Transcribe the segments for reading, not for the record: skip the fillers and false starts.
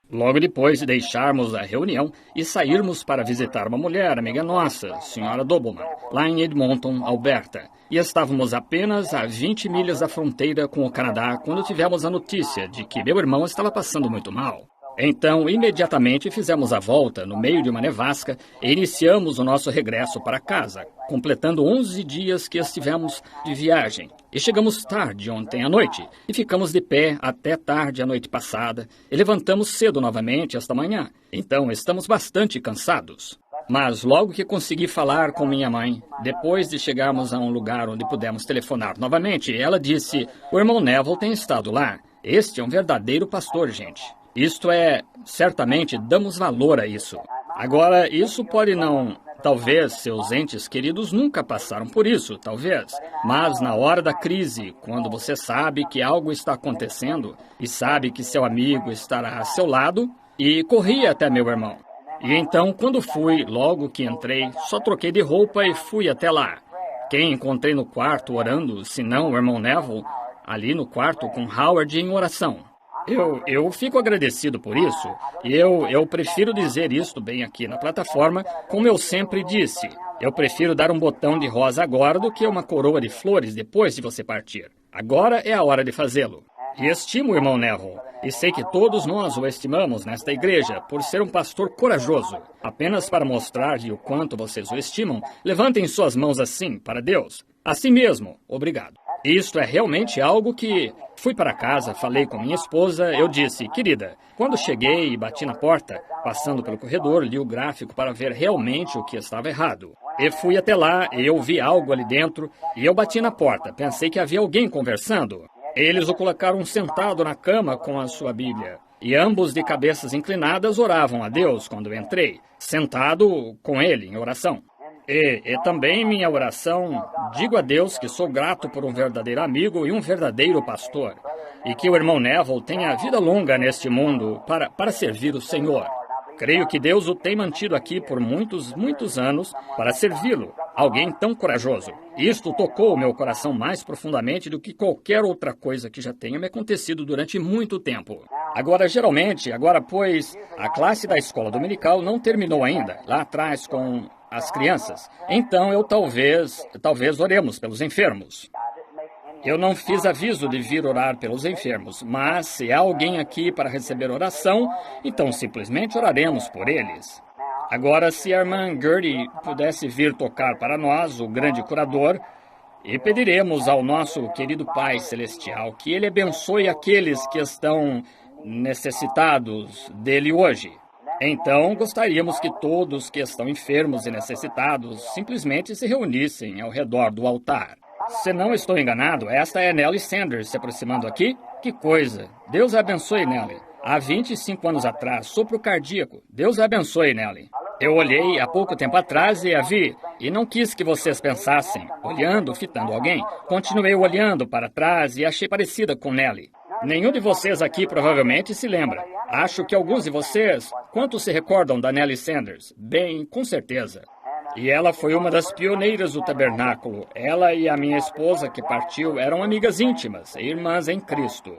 Logo depois de deixarmos a reunião e sairmos para visitar uma mulher, amiga nossa, Sra. Dobleman, lá em Edmonton, Alberta, e estávamos apenas a 20 milhas da fronteira com o Canadá quando tivemos a notícia de que meu irmão estava passando muito mal. Então, imediatamente fizemos a volta no meio de uma nevasca e iniciamos o nosso regresso para casa, completando 11 dias que estivemos de viagem. E chegamos tarde ontem à noite e ficamos de pé até tarde a noite passada e levantamos cedo novamente esta manhã. Então, estamos bastante cansados. Mas logo que consegui falar com minha mãe, depois de chegarmos a um lugar onde pudemos telefonar novamente, ela disse: "O irmão Neville tem estado lá. Este é um verdadeiro pastor, gente. Isto é, certamente damos valor a isso. Agora, isso pode não... Talvez seus entes queridos nunca passaram por isso, talvez. Mas na hora da crise, quando você sabe que algo está acontecendo e sabe que seu amigo estará a seu lado, e corri até meu irmão. E então, quando fui, logo que entrei, só troquei de roupa e fui até lá. Quem encontrei no quarto orando, senão o irmão Neville, ali no quarto com Howard em oração. Eu fico agradecido por isso. Eu prefiro dizer isto bem aqui na plataforma, como eu sempre disse. Eu prefiro dar um botão de rosa agora do que uma coroa de flores depois de você partir. Agora é a hora de fazê-lo. E estimo o irmão Neville. E sei que todos nós o estimamos nesta igreja por ser um pastor corajoso. Apenas para mostrar-lhe o quanto vocês o estimam, levantem suas mãos assim, para Deus. Assim mesmo, obrigado. Isto é realmente algo que... Fui para casa, falei com minha esposa, eu disse: "Querida, quando cheguei e bati na porta, passando pelo corredor, li o gráfico para ver realmente o que estava errado. E fui até lá, e eu vi algo ali dentro, e eu bati na porta, pensei que havia alguém conversando. Eles o colocaram sentado na cama com a sua Bíblia, e ambos de cabeças inclinadas oravam a Deus quando eu entrei, sentado com ele em oração. E também minha oração, digo a Deus que sou grato por um verdadeiro amigo e um verdadeiro pastor, e que o irmão Neville tenha vida longa neste mundo para servir o Senhor. Creio que Deus o tem mantido aqui por muitos anos para servi-lo, alguém tão corajoso. Isto tocou o meu coração mais profundamente do que qualquer outra coisa que já tenha me acontecido durante muito tempo. Pois, a classe da escola dominical não terminou ainda, lá atrás com as crianças. Então talvez oremos pelos enfermos. Eu não fiz aviso de vir orar pelos enfermos, mas se há alguém aqui para receber oração, então simplesmente oraremos por eles. Agora, se a irmã Gertie pudesse vir tocar para nós, o grande curador, e pediremos ao nosso querido Pai Celestial que Ele abençoe aqueles que estão necessitados dele hoje. Então, gostaríamos que todos que estão enfermos e necessitados simplesmente se reunissem ao redor do altar. Se não estou enganado, esta é Nellie Sanders se aproximando aqui? Que coisa! Deus a abençoe, Nellie. Há 25 anos atrás, sopro cardíaco. Deus a abençoe, Nellie. Eu olhei há pouco tempo atrás e a vi, e não quis que vocês pensassem, olhando, fitando alguém. Continuei olhando para trás e achei parecida com Nellie. Nenhum de vocês aqui provavelmente se lembra. Acho que alguns de vocês, quantos se recordam da Nellie Sanders? Bem, com certeza. E ela foi uma das pioneiras do tabernáculo. Ela e a minha esposa que partiu eram amigas íntimas, irmãs em Cristo.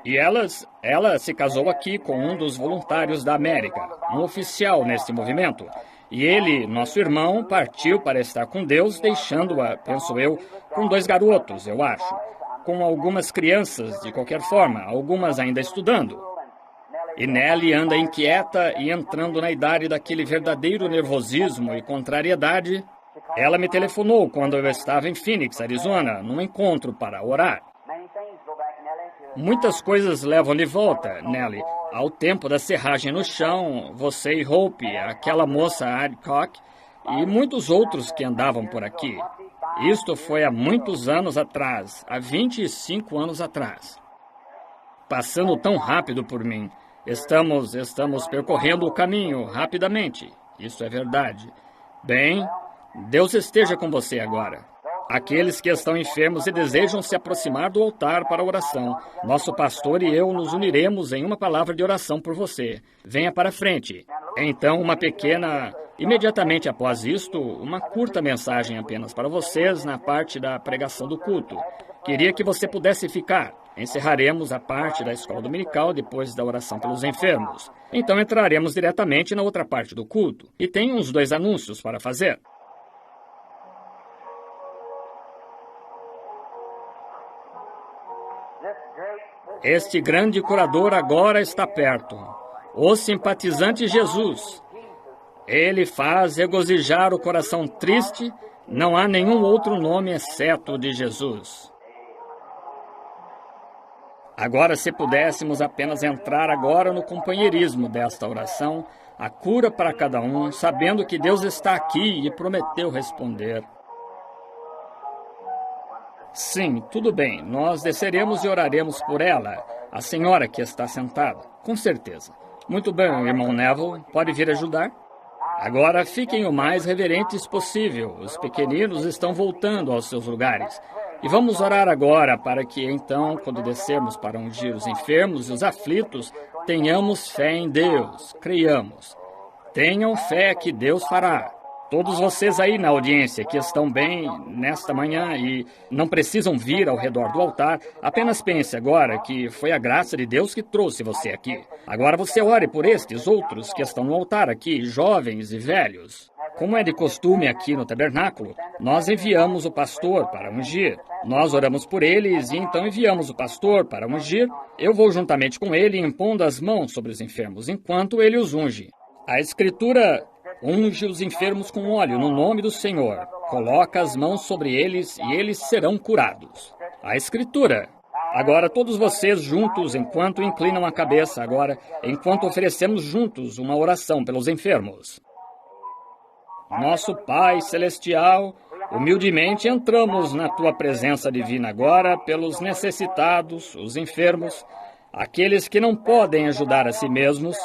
E ela se casou aqui com um dos voluntários da América, um oficial nesse movimento. E ele, nosso irmão, partiu para estar com Deus, deixando-a, penso eu, com 2 garotos, eu acho. Com algumas crianças, de qualquer forma, algumas ainda estudando. E Nellie anda inquieta e entrando na idade daquele verdadeiro nervosismo e contrariedade. Ela me telefonou quando eu estava em Phoenix, Arizona, num encontro para orar. Muitas coisas levam de volta, Nellie, ao tempo da serragem no chão, você e Hope, aquela moça Adcock e muitos outros que andavam por aqui. Isto foi há muitos anos atrás, há 25 anos atrás. Passando tão rápido por mim. Estamos percorrendo o caminho rapidamente. Isso é verdade. Bem, Deus esteja com você agora. Aqueles que estão enfermos e desejam se aproximar do altar para a oração, nosso pastor e eu nos uniremos em uma palavra de oração por você. Venha para frente. Então, imediatamente após isto, uma curta mensagem apenas para vocês na parte da pregação do culto. Queria que você pudesse ficar. Encerraremos a parte da escola dominical depois da oração pelos enfermos. Então entraremos diretamente na outra parte do culto. E tenho uns 2 anúncios para fazer. Este grande curador agora está perto. O simpatizante Jesus. Ele faz regozijar o coração triste. Não há nenhum outro nome exceto o de Jesus. Agora, se pudéssemos apenas entrar agora no companheirismo desta oração, a cura para cada um, sabendo que Deus está aqui e prometeu responder. Sim, tudo bem, nós desceremos e oraremos por ela, a senhora que está sentada, com certeza. Muito bem, irmão Neville, pode vir ajudar? Agora fiquem o mais reverentes possível, os pequeninos estão voltando aos seus lugares. E vamos orar agora para que, então, quando descermos para ungir os enfermos e os aflitos, tenhamos fé em Deus, creiamos. Tenham fé que Deus fará. Todos vocês aí na audiência que estão bem nesta manhã e não precisam vir ao redor do altar, apenas pense agora que foi a graça de Deus que trouxe você aqui. Agora você ore por estes outros que estão no altar aqui, jovens e velhos. Como é de costume aqui no tabernáculo, nós enviamos o pastor para ungir. Nós oramos por eles e então enviamos o pastor para ungir. Eu vou juntamente com ele impondo as mãos sobre os enfermos enquanto ele os unge. A Escritura unge os enfermos com óleo no nome do Senhor. Coloca as mãos sobre eles e eles serão curados. A Escritura. Agora todos vocês juntos, enquanto inclinam a cabeça, agora, enquanto oferecemos juntos uma oração pelos enfermos. Nosso Pai Celestial, humildemente entramos na Tua presença divina agora pelos necessitados, os enfermos, aqueles que não podem ajudar a si mesmos.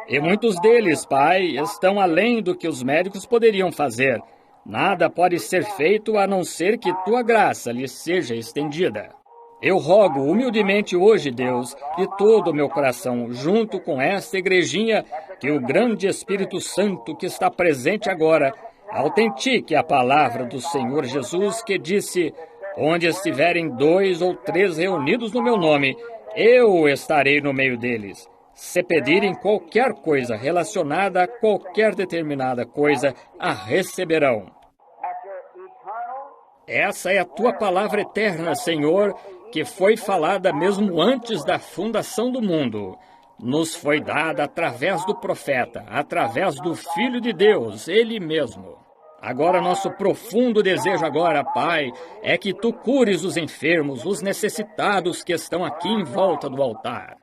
E muitos deles, Pai, estão além do que os médicos poderiam fazer. Nada pode ser feito a não ser que Tua graça lhes seja estendida. Eu rogo humildemente hoje, Deus, de todo o meu coração, junto com esta igrejinha, que o grande Espírito Santo que está presente agora autentique a palavra do Senhor Jesus que disse: onde estiverem 2 ou 3 reunidos no meu nome, eu estarei no meio deles. Se pedirem qualquer coisa relacionada a qualquer determinada coisa, a receberão. Essa é a Tua palavra eterna, Senhor, que foi falada mesmo antes da fundação do mundo. Nos foi dada através do profeta, através do Filho de Deus, Ele mesmo. Agora, nosso profundo desejo agora, Pai, é que Tu cures os enfermos, os necessitados que estão aqui em volta do altar.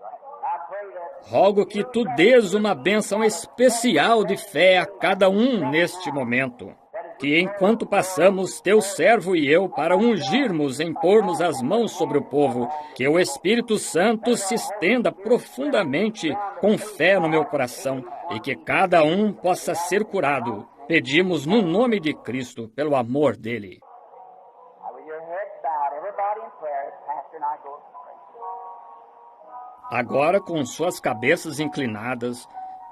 Rogo que Tu dês uma bênção especial de fé a cada um neste momento. Que enquanto passamos, Teu servo e eu, para ungirmos, impormos as mãos sobre o povo, que o Espírito Santo se estenda profundamente com fé no meu coração e que cada um possa ser curado. Pedimos no nome de Cristo, pelo amor dEle. Agora, com suas cabeças inclinadas,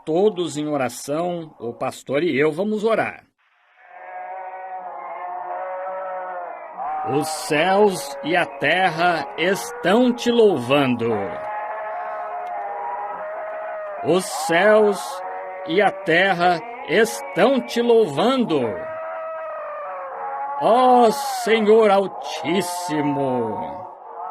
todos em oração, o pastor e eu vamos orar. Os céus e a terra estão Te louvando. Os céus e a terra estão Te louvando. Ó Senhor Altíssimo,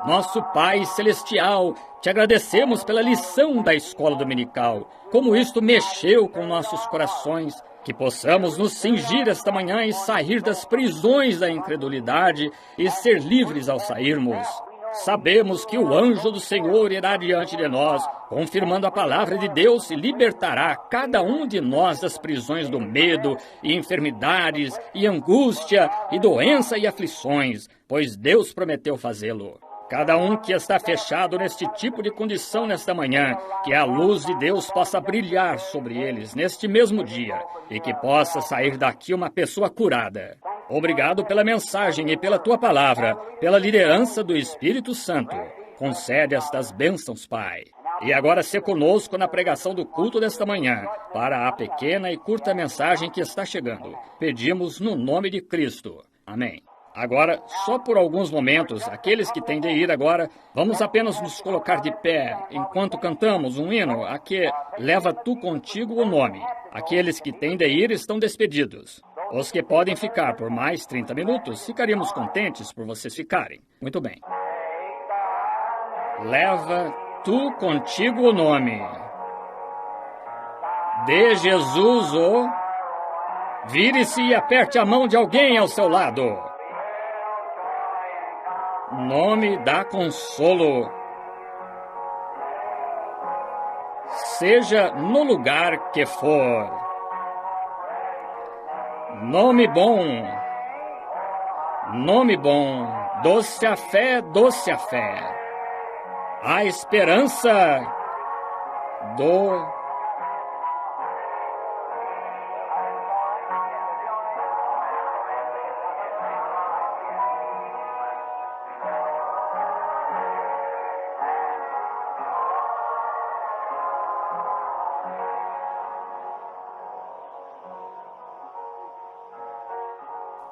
nosso Pai Celestial, Te agradecemos pela lição da escola dominical, como isto mexeu com nossos corações, que possamos nos cingir esta manhã e sair das prisões da incredulidade e ser livres ao sairmos. Sabemos que o anjo do Senhor irá diante de nós, confirmando a palavra de Deus e libertará cada um de nós das prisões do medo e enfermidades e angústia e doença e aflições, pois Deus prometeu fazê-lo. Cada um que está fechado neste tipo de condição nesta manhã, que a luz de Deus possa brilhar sobre eles neste mesmo dia e que possa sair daqui uma pessoa curada. Obrigado pela mensagem e pela Tua palavra, pela liderança do Espírito Santo. Concede estas bênçãos, Pai. E agora se conosco na pregação do culto desta manhã, para a pequena e curta mensagem que está chegando. Pedimos no nome de Cristo. Amém. Agora, só por alguns momentos, aqueles que têm de ir agora, vamos apenas nos colocar de pé enquanto cantamos um hino a que leva tu contigo o nome. Aqueles que têm de ir estão despedidos. Os que podem ficar por mais 30 minutos, ficaríamos contentes por vocês ficarem. Muito bem. Leva tu contigo o nome. Dê Jesus o... Vire-se e aperte a mão de alguém ao seu lado. Nome dá consolo. Seja no lugar que for. Nome bom. Nome bom. Doce a fé, doce a fé. A esperança do...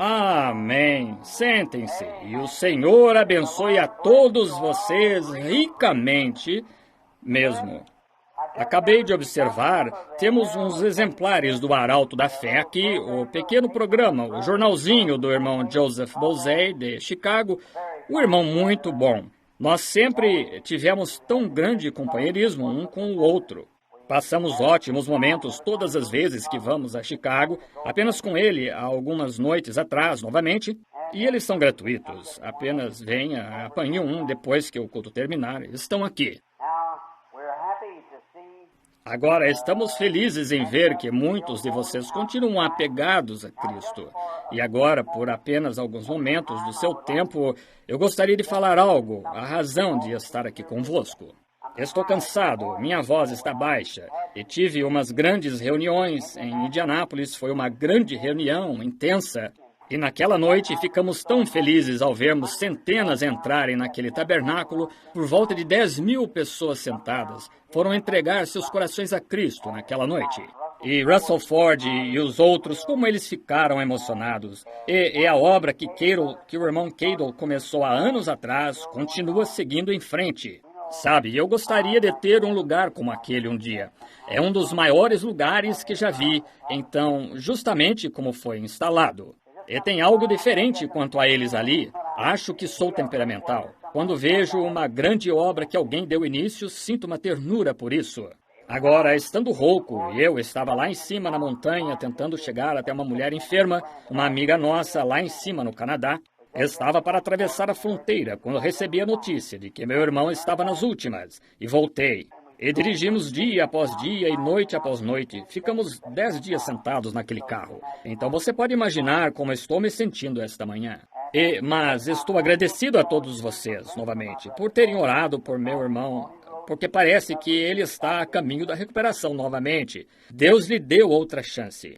Amém. Sentem-se e o Senhor abençoe a todos vocês ricamente mesmo. Acabei de observar, temos uns exemplares do Arauto da Fé aqui, o pequeno programa, o jornalzinho do irmão Joseph Bozey, de Chicago, um irmão muito bom. Nós sempre tivemos tão grande companheirismo um com o outro. Passamos ótimos momentos todas as vezes que vamos a Chicago, apenas com ele há algumas noites atrás, novamente, e eles são gratuitos. Apenas venha, apanhe um depois que o culto terminar. Estão aqui. Agora, estamos felizes em ver que muitos de vocês continuam apegados a Cristo. E agora, por apenas alguns momentos do seu tempo, eu gostaria de falar algo, a razão de estar aqui convosco. Estou cansado, minha voz está baixa, e tive umas grandes reuniões em Indianápolis. Foi uma grande reunião, intensa. E naquela noite ficamos tão felizes ao vermos centenas entrarem naquele tabernáculo, por volta de 10.000 pessoas sentadas. Foram entregar seus corações a Cristo naquela noite. E Russell Ford e os outros, como eles ficaram emocionados. E a obra que o irmão Cadle começou há anos atrás continua seguindo em frente. Sabe, eu gostaria de ter um lugar como aquele um dia. É um dos maiores lugares que já vi, então, justamente como foi instalado. E tem algo diferente quanto a eles ali. Acho que sou temperamental. Quando vejo uma grande obra que alguém deu início, sinto uma ternura por isso. Agora, estando rouco, eu estava lá em cima na montanha tentando chegar até uma mulher enferma, uma amiga nossa lá em cima no Canadá. Estava para atravessar a fronteira quando recebi a notícia de que meu irmão estava nas últimas, e voltei. E dirigimos dia após dia e noite após noite. Ficamos 10 dias sentados naquele carro. Então você pode imaginar como estou me sentindo esta manhã. Mas estou agradecido a todos vocês, novamente, por terem orado por meu irmão, porque parece que ele está a caminho da recuperação novamente. Deus lhe deu outra chance.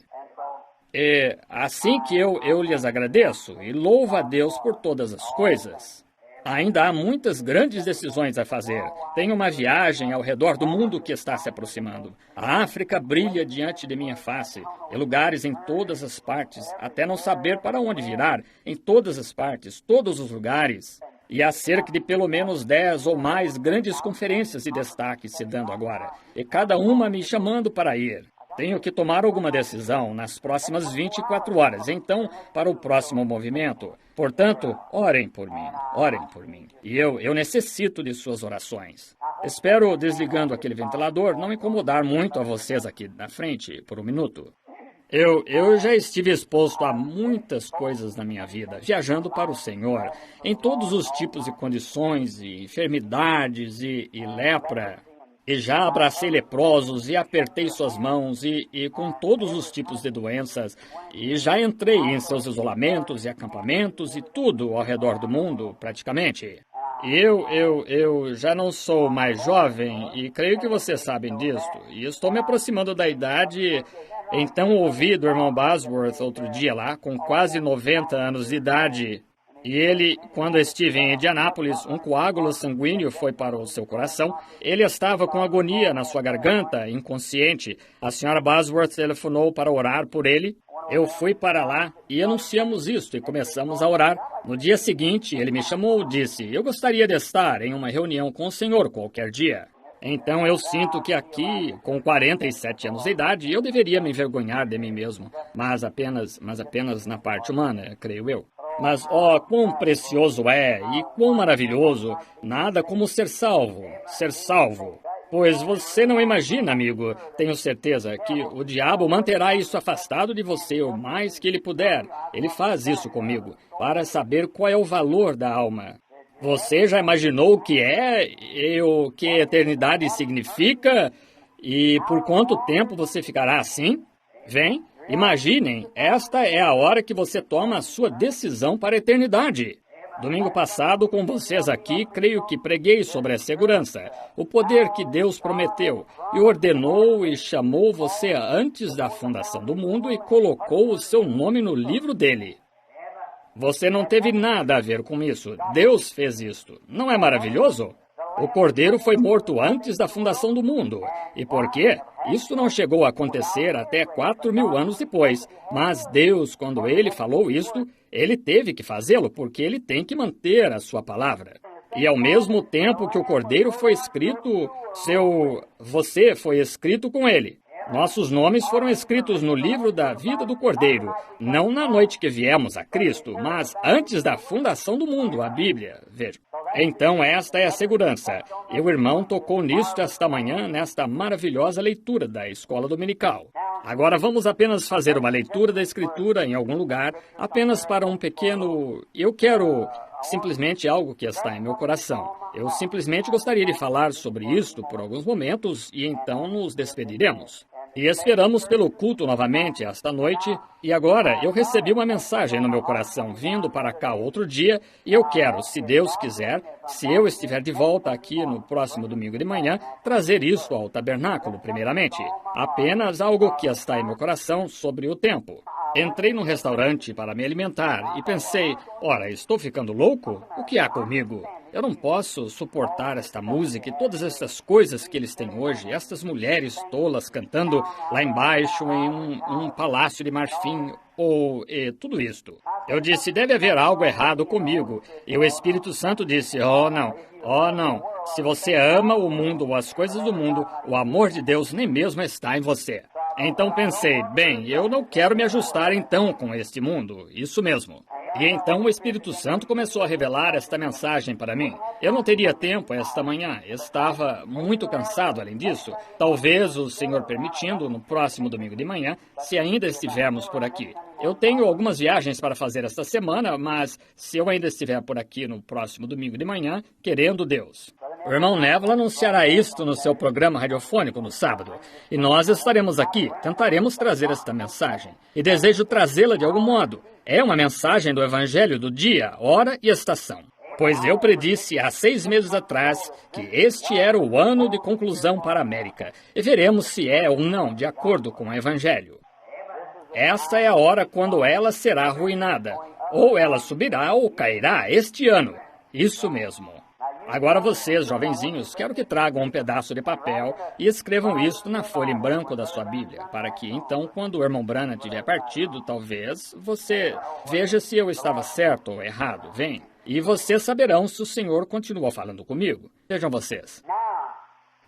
E assim que eu lhes agradeço e louvo a Deus por todas as coisas. Ainda há muitas grandes decisões a fazer. Tenho uma viagem ao redor do mundo que está se aproximando. A África brilha diante de minha face, e lugares em todas as partes, até não saber para onde virar, em todas as partes, todos os lugares. E há cerca de pelo menos 10 ou mais grandes conferências de destaque se dando agora, e cada uma me chamando para ir. Tenho que tomar alguma decisão nas próximas 24 horas, então, para o próximo movimento. Portanto, orem por mim, orem por mim. E eu necessito de suas orações. Espero, desligando aquele ventilador, não incomodar muito a vocês aqui na frente por um minuto. Eu já estive exposto a muitas coisas na minha vida, viajando para o Senhor, em todos os tipos de condições, e enfermidades e lepra. E já abracei leprosos e apertei suas mãos e com todos os tipos de doenças. E já entrei em seus isolamentos e acampamentos e tudo ao redor do mundo, praticamente. Eu já não sou mais jovem e creio que vocês sabem disto. E estou me aproximando da idade. Então ouvi do irmão Bosworth outro dia lá, com quase 90 anos de idade. E ele, quando estive em Indianápolis, um coágulo sanguíneo foi para o seu coração. Ele estava com agonia na sua garganta, inconsciente. A senhora Bosworth telefonou para orar por ele. Eu fui para lá e anunciamos isto e começamos a orar. No dia seguinte, ele me chamou e disse, eu gostaria de estar em uma reunião com o senhor qualquer dia. Então eu sinto que aqui, com 47 anos de idade, eu deveria me envergonhar de mim mesmo, mas apenas na parte humana, creio eu. Mas, quão precioso é e quão maravilhoso, nada como ser salvo, ser salvo. Pois você não imagina, amigo, tenho certeza que o diabo manterá isso afastado de você o mais que ele puder. Ele faz isso comigo, para saber qual é o valor da alma. Você já imaginou o que é e o que a eternidade significa? E por quanto tempo você ficará assim? Vem, imaginem, esta é a hora que você toma a sua decisão para a eternidade. Domingo passado, com vocês aqui, creio que preguei sobre a segurança, o poder que Deus prometeu, e ordenou e chamou você antes da fundação do mundo e colocou o seu nome no livro dele. Você não teve nada a ver com isso. Deus fez isto. Não é maravilhoso? O Cordeiro foi morto antes da fundação do mundo. E por quê? Isso não chegou a acontecer até 4.000 anos depois. Mas Deus, quando Ele falou isto, Ele teve que fazê-lo, porque Ele tem que manter a sua palavra. E ao mesmo tempo que o Cordeiro foi escrito, você foi escrito com Ele. Nossos nomes foram escritos no livro da vida do Cordeiro, não na noite que viemos a Cristo, mas antes da fundação do mundo, a Bíblia. Veja. Então, esta é a segurança. E o irmão tocou nisto esta manhã, nesta maravilhosa leitura da escola dominical. Agora vamos apenas fazer uma leitura da Escritura em algum lugar, apenas para um pequeno... Eu quero simplesmente algo que está em meu coração. Eu simplesmente gostaria de falar sobre isto por alguns momentos e então nos despediremos. E esperamos pelo culto novamente esta noite. E agora eu recebi uma mensagem no meu coração vindo para cá outro dia. E eu quero, se Deus quiser, se eu estiver de volta aqui no próximo domingo de manhã, trazer isso ao tabernáculo primeiramente. Apenas algo que está em meu coração sobre o tempo. Entrei num restaurante para me alimentar e pensei, ora, estou ficando louco? O que há comigo? Eu não posso suportar esta música e todas essas coisas que eles têm hoje, estas mulheres tolas cantando lá embaixo em um palácio de marfim, tudo isto. Eu disse, deve haver algo errado comigo. E o Espírito Santo disse, oh não, se você ama o mundo ou as coisas do mundo, o amor de Deus nem mesmo está em você. Então pensei, bem, eu não quero me ajustar então com este mundo, isso mesmo. E então o Espírito Santo começou a revelar esta mensagem para mim. Eu não teria tempo esta manhã, estava muito cansado além disso. Talvez o Senhor permitindo, no próximo domingo de manhã, se ainda estivermos por aqui. Eu tenho algumas viagens para fazer esta semana, mas se eu ainda estiver por aqui no próximo domingo de manhã, querendo Deus. O irmão Neville anunciará isto no seu programa radiofônico no sábado. E nós estaremos aqui, tentaremos trazer esta mensagem. E desejo trazê-la de algum modo. É uma mensagem do Evangelho do dia, hora e estação. Pois eu predisse há 6 meses atrás que este era o ano de conclusão para a América. E veremos se é ou não de acordo com o Evangelho. Esta é a hora quando ela será arruinada. Ou ela subirá ou cairá este ano. Isso mesmo. Agora vocês, jovenzinhos, quero que tragam um pedaço de papel e escrevam isto na folha em branco da sua Bíblia, para que então, quando o irmão Branham tiver partido, talvez, você veja se eu estava certo ou errado, vem. E vocês saberão se o Senhor continuou falando comigo. Vejam vocês.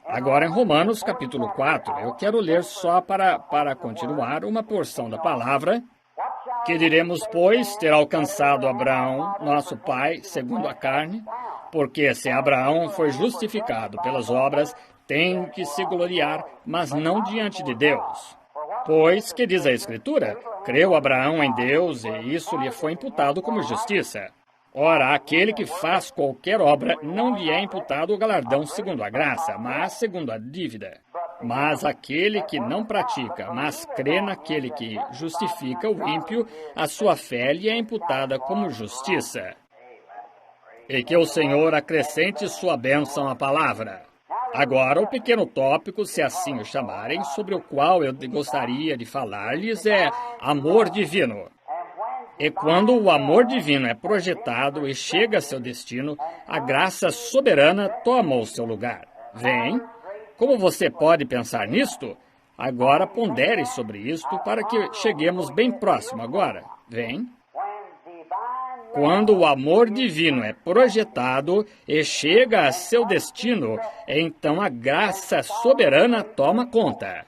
Agora em Romanos capítulo 4, eu quero ler só para continuar uma porção da palavra. Que diremos, pois, ter alcançado Abraão, nosso pai, segundo a carne? Porque se Abraão foi justificado pelas obras, tem que se gloriar, mas não diante de Deus. Pois, que diz a Escritura? Creu Abraão em Deus, e isso lhe foi imputado como justiça. Ora, aquele que faz qualquer obra, não lhe é imputado o galardão segundo a graça, mas segundo a dívida. Mas aquele que não pratica, mas crê naquele que justifica o ímpio, a sua fé lhe é imputada como justiça. E que o Senhor acrescente sua bênção à palavra. Agora, o pequeno tópico, se assim o chamarem, sobre o qual eu gostaria de falar-lhes é amor divino. E quando o amor divino é projetado e chega a seu destino, a graça soberana toma o seu lugar. Vem. Como você pode pensar nisto? Agora pondere sobre isto para que cheguemos bem próximo agora. Vem. Quando o amor divino é projetado e chega a seu destino, então a graça soberana toma conta.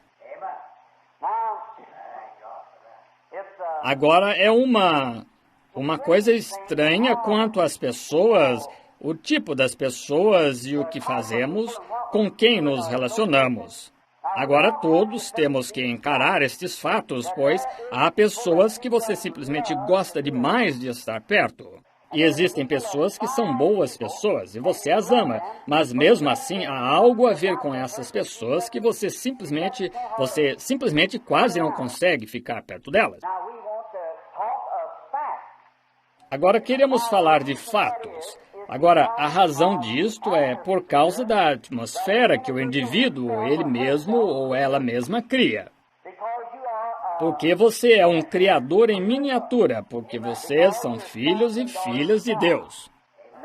Agora é uma coisa estranha quanto às pessoas, o tipo das pessoas e o que fazemos, com quem nos relacionamos. Agora todos temos que encarar estes fatos, pois há pessoas que você simplesmente gosta demais de estar perto. E existem pessoas que são boas pessoas e você as ama, mas mesmo assim há algo a ver com essas pessoas que você simplesmente quase não consegue ficar perto delas. Agora queremos falar de fatos. Agora, a razão disto é por causa da atmosfera que o indivíduo, ele mesmo ou ela mesma cria. Porque você é um criador em miniatura, porque vocês são filhos e filhas de Deus.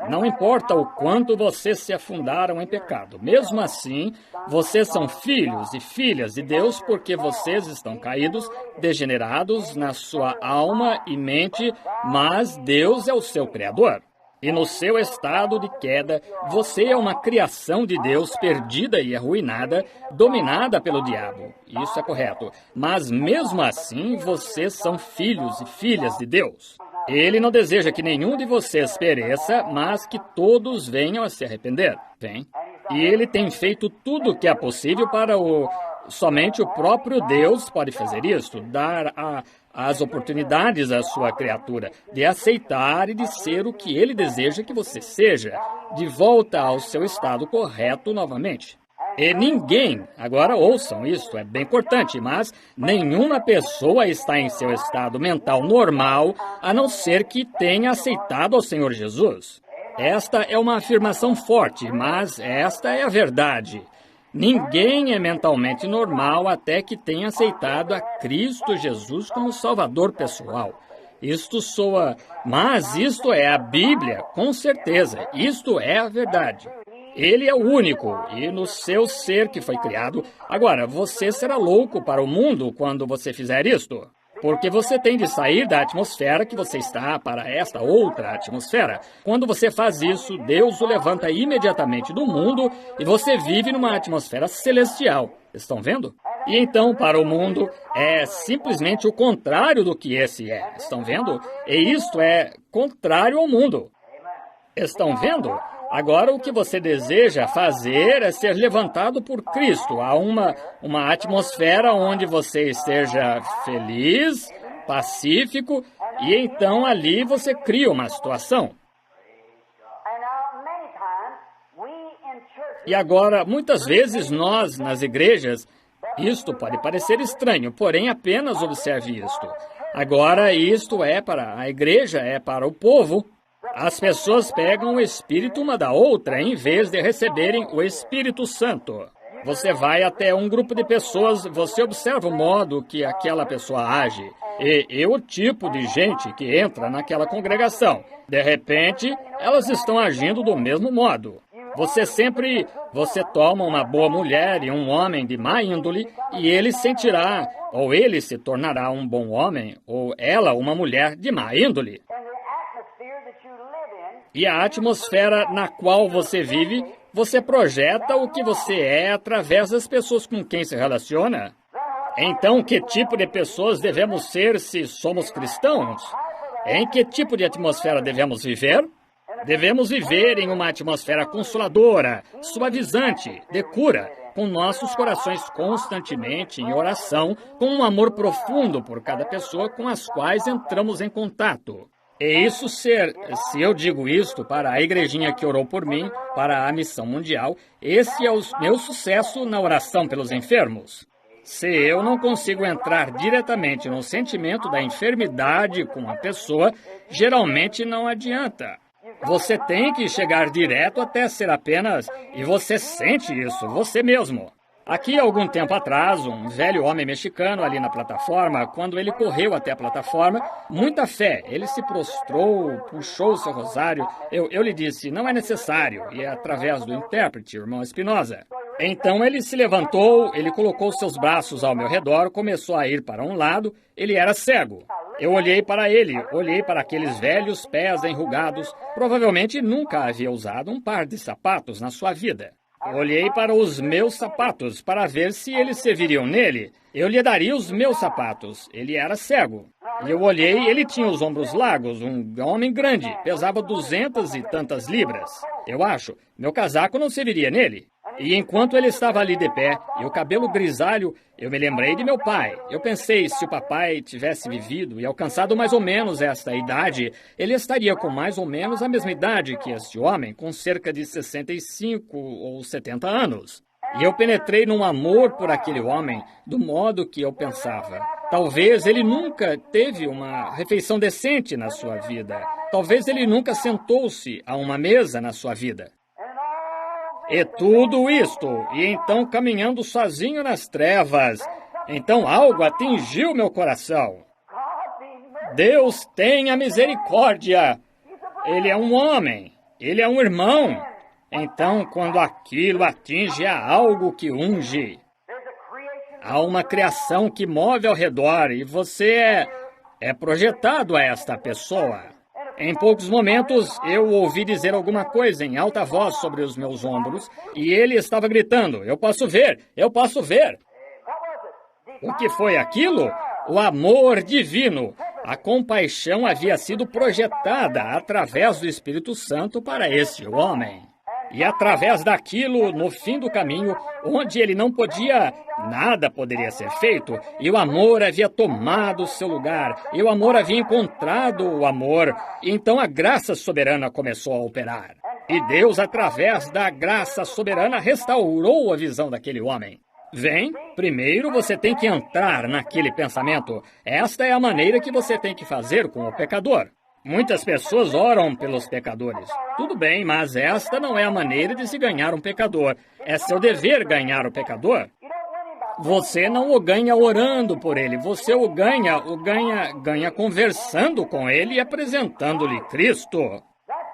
Não importa o quanto vocês se afundaram em pecado, mesmo assim, vocês são filhos e filhas de Deus porque vocês estão caídos, degenerados na sua alma e mente, mas Deus é o seu Criador. E no seu estado de queda, você é uma criação de Deus perdida e arruinada, dominada pelo diabo. Isso é correto. Mas mesmo assim, vocês são filhos e filhas de Deus. Ele não deseja que nenhum de vocês pereça, mas que todos venham a se arrepender. Vem. E ele tem feito tudo o que é possível para somente o próprio Deus pode fazer isso, dar as oportunidades à sua criatura de aceitar e de ser o que ele deseja que você seja, de volta ao seu estado correto novamente. E ninguém, agora ouçam isto, é bem importante, mas nenhuma pessoa está em seu estado mental normal, a não ser que tenha aceitado ao Senhor Jesus. Esta é uma afirmação forte, mas esta é a verdade. Ninguém é mentalmente normal até que tenha aceitado a Cristo Jesus como Salvador pessoal. Isto soa, mas isto é a Bíblia, com certeza. Isto é a verdade. Ele é o único, e no seu ser que foi criado. Agora, você será louco para o mundo quando você fizer isto. Porque você tem de sair da atmosfera que você está para esta outra atmosfera. Quando você faz isso, Deus o levanta imediatamente do mundo e você vive numa atmosfera celestial. Estão vendo? E então, para o mundo, é simplesmente o contrário do que esse é. Estão vendo? E isto é contrário ao mundo. Estão vendo? Agora, o que você deseja fazer é ser levantado por Cristo a uma atmosfera onde você esteja feliz, pacífico, e então ali você cria uma situação. E agora, muitas vezes nós, nas igrejas, isto pode parecer estranho, porém apenas observe isto. Agora, isto é para a igreja, é para o povo. As pessoas pegam o Espírito uma da outra em vez de receberem o Espírito Santo. Você vai até um grupo de pessoas, você observa o modo que aquela pessoa age e o tipo de gente que entra naquela congregação. De repente, elas estão agindo do mesmo modo. Você toma uma boa mulher e um homem de má índole e ele sentirá, ou ele se tornará um bom homem, ou ela uma mulher de má índole. E a atmosfera na qual você vive, você projeta o que você é através das pessoas com quem se relaciona. Então, que tipo de pessoas devemos ser se somos cristãos? Em que tipo de atmosfera devemos viver? Devemos viver em uma atmosfera consoladora, suavizante, de cura, com nossos corações constantemente em oração, com um amor profundo por cada pessoa com as quais entramos em contato. E isso se eu digo isto para a igrejinha que orou por mim, para a missão mundial, esse é o meu sucesso na oração pelos enfermos. Se eu não consigo entrar diretamente no sentimento da enfermidade com a pessoa, geralmente não adianta. Você tem que chegar direto até ser apenas, e você sente isso, você mesmo. Aqui, algum tempo atrás, um velho homem mexicano ali na plataforma, quando ele correu até a plataforma, muita fé, ele se prostrou, puxou seu rosário. Eu lhe disse, não é necessário, e é através do intérprete, irmão Espinosa. Então ele se levantou, ele colocou seus braços ao meu redor, começou a ir para um lado, ele era cego. Eu olhei para ele, olhei para aqueles velhos pés enrugados, provavelmente nunca havia usado um par de sapatos na sua vida. Olhei para os meus sapatos para ver se eles serviriam nele. Eu lhe daria os meus sapatos. Ele era cego. E eu olhei, ele tinha os ombros largos, um homem grande, pesava 200 e tantas libras. Eu acho, meu casaco não serviria nele. E enquanto ele estava ali de pé, e o cabelo grisalho, eu me lembrei de meu pai. Eu pensei, se o papai tivesse vivido e alcançado mais ou menos esta idade, ele estaria com mais ou menos a mesma idade que este homem, com cerca de 65 ou 70 anos. E eu penetrei num amor por aquele homem, do modo que eu pensava. Talvez ele nunca teve uma refeição decente na sua vida. Talvez ele nunca sentou-se a uma mesa na sua vida. E tudo isto, e então caminhando sozinho nas trevas. Então algo atingiu meu coração. Deus tenha misericórdia. Ele é um homem, ele é um irmão. Então, quando aquilo atinge a algo que unge, há uma criação que move ao redor e você é projetado a esta pessoa. Em poucos momentos, eu ouvi dizer alguma coisa em alta voz sobre os meus ombros e ele estava gritando, eu posso ver, eu posso ver. O que foi aquilo? O amor divino. A compaixão havia sido projetada através do Espírito Santo para este homem. E através daquilo, no fim do caminho, onde ele não podia, nada poderia ser feito, e o amor havia tomado o seu lugar, e o amor havia encontrado o amor, e então a graça soberana começou a operar. E Deus, através da graça soberana, restaurou a visão daquele homem. Vem, primeiro você tem que entrar naquele pensamento. Esta é a maneira que você tem que fazer com o pecador. Muitas pessoas oram pelos pecadores. Tudo bem, mas esta não é a maneira de se ganhar um pecador. É seu dever ganhar o pecador. Você não o ganha orando por ele. Você o ganha conversando com ele e apresentando-lhe Cristo.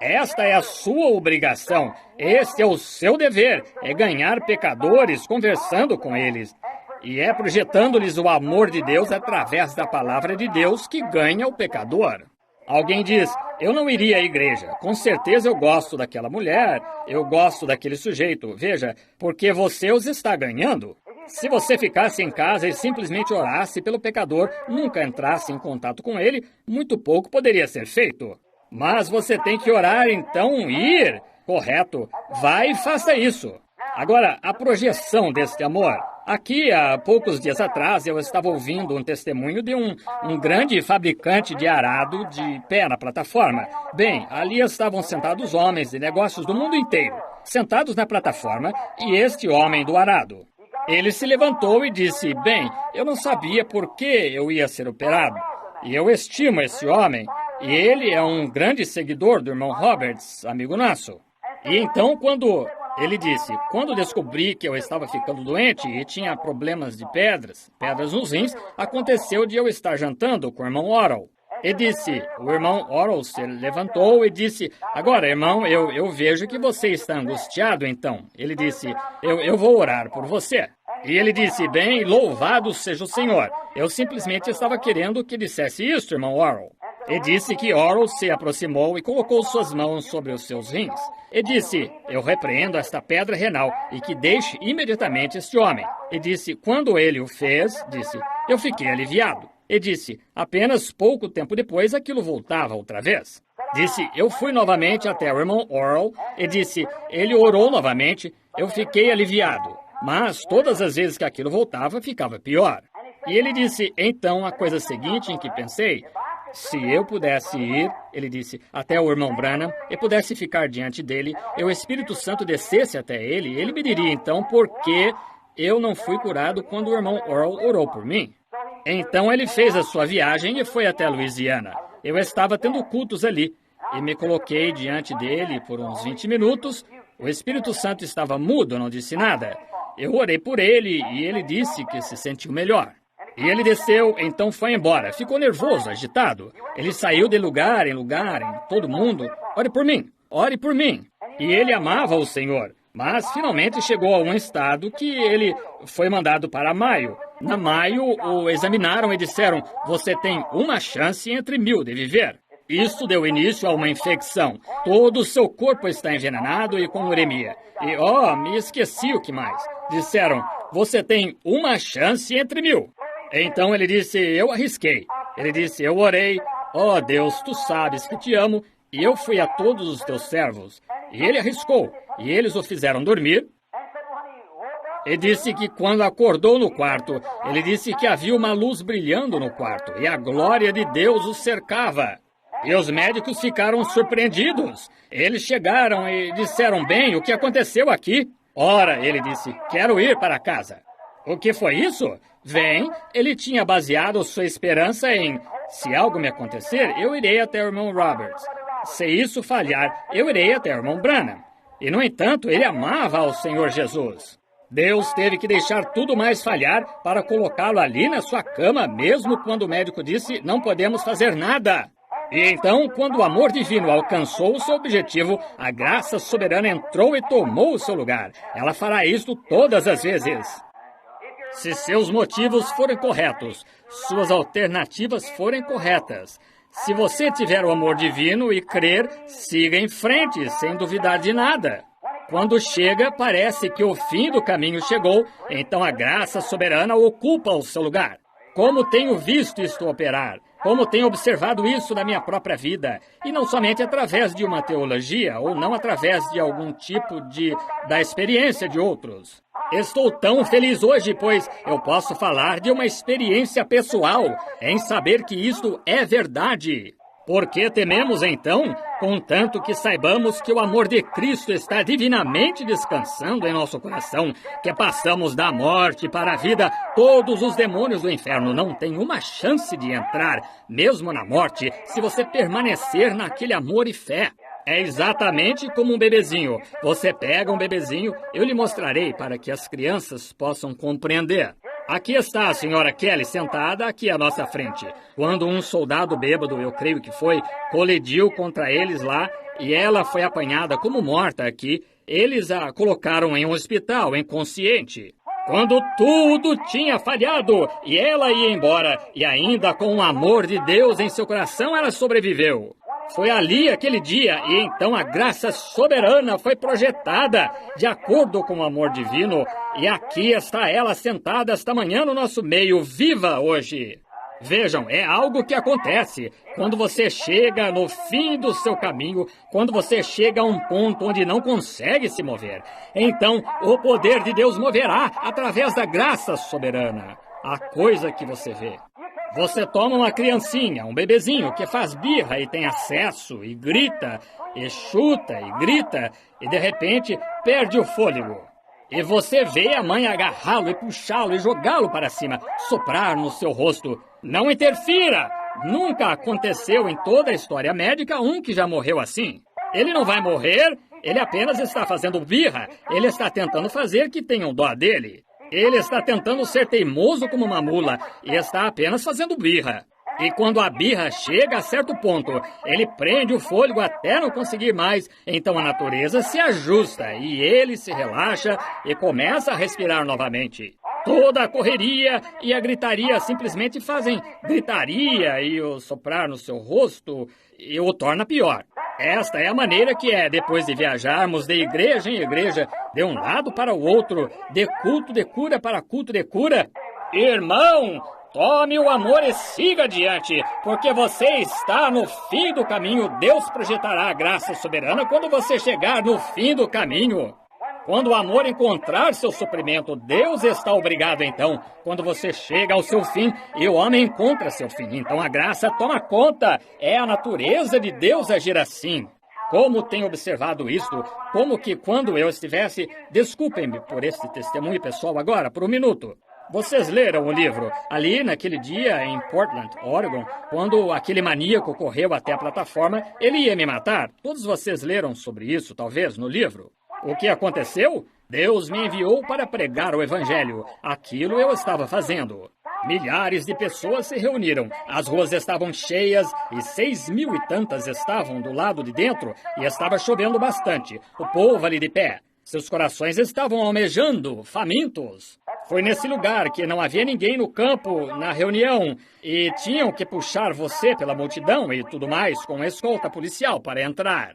Esta é a sua obrigação. Este é o seu dever. É ganhar pecadores conversando com eles. E é projetando-lhes o amor de Deus através da palavra de Deus que ganha o pecador. Alguém diz, eu não iria à igreja. Com certeza eu gosto daquela mulher, eu gosto daquele sujeito. Veja, porque você os está ganhando. Se você ficasse em casa e simplesmente orasse pelo pecador, nunca entrasse em contato com ele, muito pouco poderia ser feito. Mas você tem que orar, então ir. Correto. Vai e faça isso. Agora, a projeção deste amor. Aqui, há poucos dias atrás, eu estava ouvindo um testemunho de um grande fabricante de arado de pé na plataforma. Bem, ali estavam sentados homens de negócios do mundo inteiro, sentados na plataforma, e este homem do arado. Ele se levantou e disse, bem, eu não sabia por que eu ia ser operado. E eu estimo esse homem, e ele é um grande seguidor do irmão Roberts, amigo nosso. E então, ele disse, quando descobri que eu estava ficando doente e tinha problemas de pedras nos rins, aconteceu de eu estar jantando com o irmão Oral. E disse, o irmão Oral se levantou e disse, agora, irmão, eu vejo que você está angustiado, então. Ele disse, eu vou orar por você. E ele disse, bem, louvado seja o Senhor. Eu simplesmente estava querendo que dissesse isso, irmão Oral. E disse que Oral se aproximou e colocou suas mãos sobre os seus rins. E disse, eu repreendo esta pedra renal e que deixe imediatamente este homem. E disse, quando ele o fez, disse, eu fiquei aliviado. E disse, apenas pouco tempo depois aquilo voltava outra vez. Disse, eu fui novamente até o irmão Oral e disse, ele orou novamente, eu fiquei aliviado. Mas todas as vezes que aquilo voltava, ficava pior. E ele disse, então a coisa seguinte em que pensei, se eu pudesse ir, ele disse, até o irmão Branham, e pudesse ficar diante dele, e o Espírito Santo descesse até ele me diria então por que eu não fui curado quando o irmão Oral orou por mim. Então ele fez a sua viagem e foi até Louisiana. Eu estava tendo cultos ali, e me coloquei diante dele por uns 20 minutos. O Espírito Santo estava mudo, não disse nada. Eu orei por ele, e ele disse que se sentiu melhor. E ele desceu, então foi embora. Ficou nervoso, agitado. Ele saiu de lugar em todo mundo. Ore por mim, ore por mim. E ele amava o Senhor. Mas finalmente chegou a um estado que ele foi mandado para Maio. Na Maio, o examinaram e disseram: você tem uma chance entre 1000 de viver. Isso deu início a uma infecção. Todo o seu corpo está envenenado e com uremia. E, me esqueci o que mais. Disseram: você tem uma chance entre 1000. Então ele disse: eu arrisquei. Ele disse: eu orei. Deus, tu sabes que te amo. E eu fui a todos os teus servos. E ele arriscou. E eles o fizeram dormir. E disse que quando acordou no quarto, ele disse que havia uma luz brilhando no quarto. E a glória de Deus o cercava. E os médicos ficaram surpreendidos. Eles chegaram e disseram: bem, o que aconteceu aqui? Ora, ele disse: quero ir para casa. O que foi isso? Bem, ele tinha baseado sua esperança em: se algo me acontecer, eu irei até o irmão Roberts. Se isso falhar, eu irei até o irmão Branham. E, no entanto, ele amava ao Senhor Jesus. Deus teve que deixar tudo mais falhar para colocá-lo ali na sua cama, mesmo quando o médico disse: não podemos fazer nada. E então, quando o amor divino alcançou o seu objetivo, a graça soberana entrou e tomou o seu lugar. Ela fará isto todas as vezes. Se seus motivos forem corretos, suas alternativas forem corretas. Se você tiver o amor divino e crer, siga em frente, sem duvidar de nada. Quando chega, parece que o fim do caminho chegou, então a graça soberana ocupa o seu lugar. Como tenho visto isto operar? Como tenho observado isso na minha própria vida? E não somente através de uma teologia, ou não através de algum tipo da experiência de outros. Estou tão feliz hoje, pois eu posso falar de uma experiência pessoal, em saber que isto é verdade. Por que tememos, então, contanto que saibamos que o amor de Cristo está divinamente descansando em nosso coração, que passamos da morte para a vida, todos os demônios do inferno não têm uma chance de entrar, mesmo na morte, se você permanecer naquele amor e fé. É exatamente como um bebezinho. Você pega um bebezinho, eu lhe mostrarei para que as crianças possam compreender. Aqui está a senhora Kelly sentada aqui à nossa frente. Quando um soldado bêbado, eu creio que foi, colidiu contra eles lá e ela foi apanhada como morta aqui, eles a colocaram em um hospital, inconsciente. Quando tudo tinha falhado e ela ia embora, e ainda com o amor de Deus em seu coração, ela sobreviveu. Foi ali aquele dia, e então a graça soberana foi projetada de acordo com o amor divino, e aqui está ela sentada esta manhã no nosso meio, viva hoje. Vejam, é algo que acontece quando você chega no fim do seu caminho, quando você chega a um ponto onde não consegue se mover. Então, o poder de Deus moverá através da graça soberana, a coisa que você vê. Você toma uma criancinha, um bebezinho que faz birra e tem acesso, e grita, e chuta, e grita, e de repente perde o fôlego. E você vê a mãe agarrá-lo e puxá-lo e jogá-lo para cima, soprar no seu rosto. Não interfira! Nunca aconteceu em toda a história médica um que já morreu assim. Ele não vai morrer, ele apenas está fazendo birra. Ele está tentando fazer que tenham dó dele. Ele está tentando ser teimoso como uma mula e está apenas fazendo birra. E quando a birra chega a certo ponto, ele prende o fôlego até não conseguir mais. Então a natureza se ajusta e ele se relaxa e começa a respirar novamente. Toda a correria e a gritaria simplesmente fazem gritaria e o soprar no seu rosto e o torna pior. Esta é a maneira que é depois de viajarmos de igreja em igreja, de um lado para o outro, de culto de cura para culto de cura. Irmão, tome o amor e siga adiante, porque você está no fim do caminho. Deus projetará a graça soberana quando você chegar no fim do caminho. Quando o amor encontrar seu suprimento, Deus está obrigado então. Quando você chega ao seu fim e o homem encontra seu fim, então a graça toma conta. É a natureza de Deus agir assim. Como tenho observado isto, como que quando eu estivesse... Desculpem-me por este testemunho pessoal agora, por um minuto. Vocês leram o livro ali naquele dia em Portland, Oregon, quando aquele maníaco correu até a plataforma, ele ia me matar. Todos vocês leram sobre isso, talvez, no livro. O que aconteceu? Deus me enviou para pregar o Evangelho. Aquilo eu estava fazendo. Milhares de pessoas se reuniram. As ruas estavam cheias e 6.000 e tantas estavam do lado de dentro e estava chovendo bastante. O povo ali de pé. Seus corações estavam almejando, famintos. Foi nesse lugar que não havia ninguém no campo, na reunião, e tinham que puxar você pela multidão e tudo mais, com escolta policial para entrar.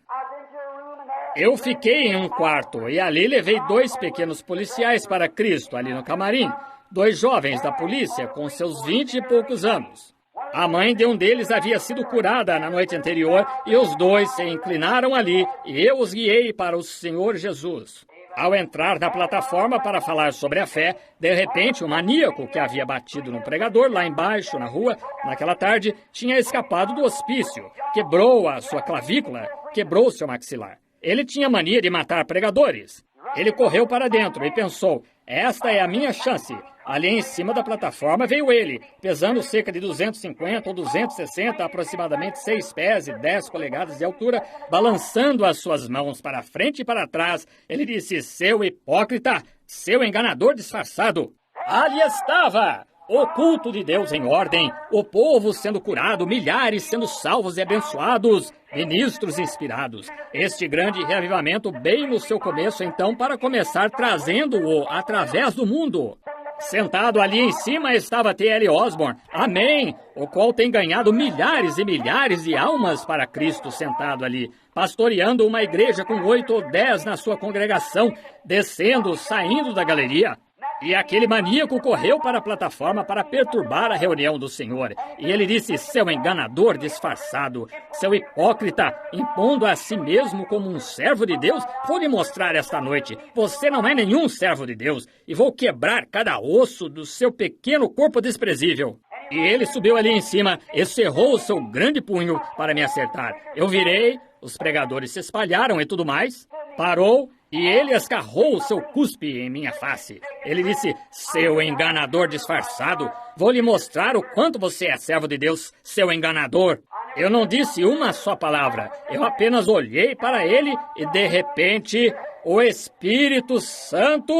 Eu fiquei em um quarto e ali levei 2 pequenos policiais para Cristo, ali no camarim. 2 jovens da polícia, com seus 20 e poucos anos. A mãe de um deles havia sido curada na noite anterior e os 2 se inclinaram ali e eu os guiei para o Senhor Jesus. Ao entrar na plataforma para falar sobre a fé, de repente um maníaco que havia batido no pregador lá embaixo, na rua, naquela tarde, tinha escapado do hospício, quebrou a sua clavícula, quebrou seu maxilar. Ele tinha mania de matar pregadores. Ele correu para dentro e pensou, esta é a minha chance. Ali em cima da plataforma veio ele, pesando cerca de 250 ou 260, aproximadamente 6 pés e 10 polegadas de altura, balançando as suas mãos para frente e para trás. Ele disse, seu hipócrita, seu enganador disfarçado. Ali estava! O culto de Deus em ordem, o povo sendo curado, milhares sendo salvos e abençoados, ministros inspirados. Este grande reavivamento bem no seu começo, então, para começar trazendo-o através do mundo. Sentado ali em cima estava T.L. Osborne, amém, o qual tem ganhado milhares e milhares de almas para Cristo sentado ali, pastoreando uma igreja com 8 ou 10 na sua congregação, descendo, saindo da galeria. E aquele maníaco correu para a plataforma para perturbar a reunião do Senhor. E ele disse, seu enganador disfarçado, seu hipócrita, impondo a si mesmo como um servo de Deus, vou lhe mostrar esta noite, você não é nenhum servo de Deus, e vou quebrar cada osso do seu pequeno corpo desprezível. E ele subiu ali em cima e cerrou o seu grande punho para me acertar. Eu virei, os pregadores se espalharam e tudo mais, parou, e ele escarrou o seu cuspe em minha face. Ele disse, seu enganador disfarçado, vou lhe mostrar o quanto você é servo de Deus, seu enganador. Eu não disse uma só palavra, eu apenas olhei para ele e de repente, o Espírito Santo,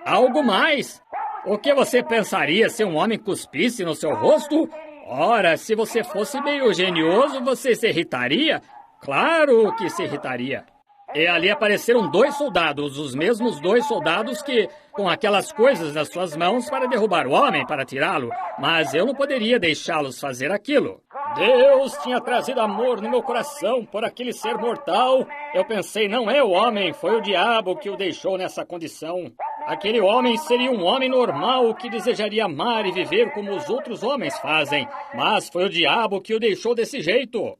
algo mais. O que você pensaria se um homem cuspisse no seu rosto? Ora, se você fosse meio genioso, você se irritaria? Claro que se irritaria. E ali apareceram 2 soldados, os mesmos 2 soldados que, com aquelas coisas nas suas mãos para derrubar o homem, para tirá-lo. Mas eu não poderia deixá-los fazer aquilo. Deus tinha trazido amor no meu coração por aquele ser mortal. Eu pensei, não é o homem, foi o diabo que o deixou nessa condição. Aquele homem seria um homem normal que desejaria amar e viver como os outros homens fazem. Mas foi o diabo que o deixou desse jeito.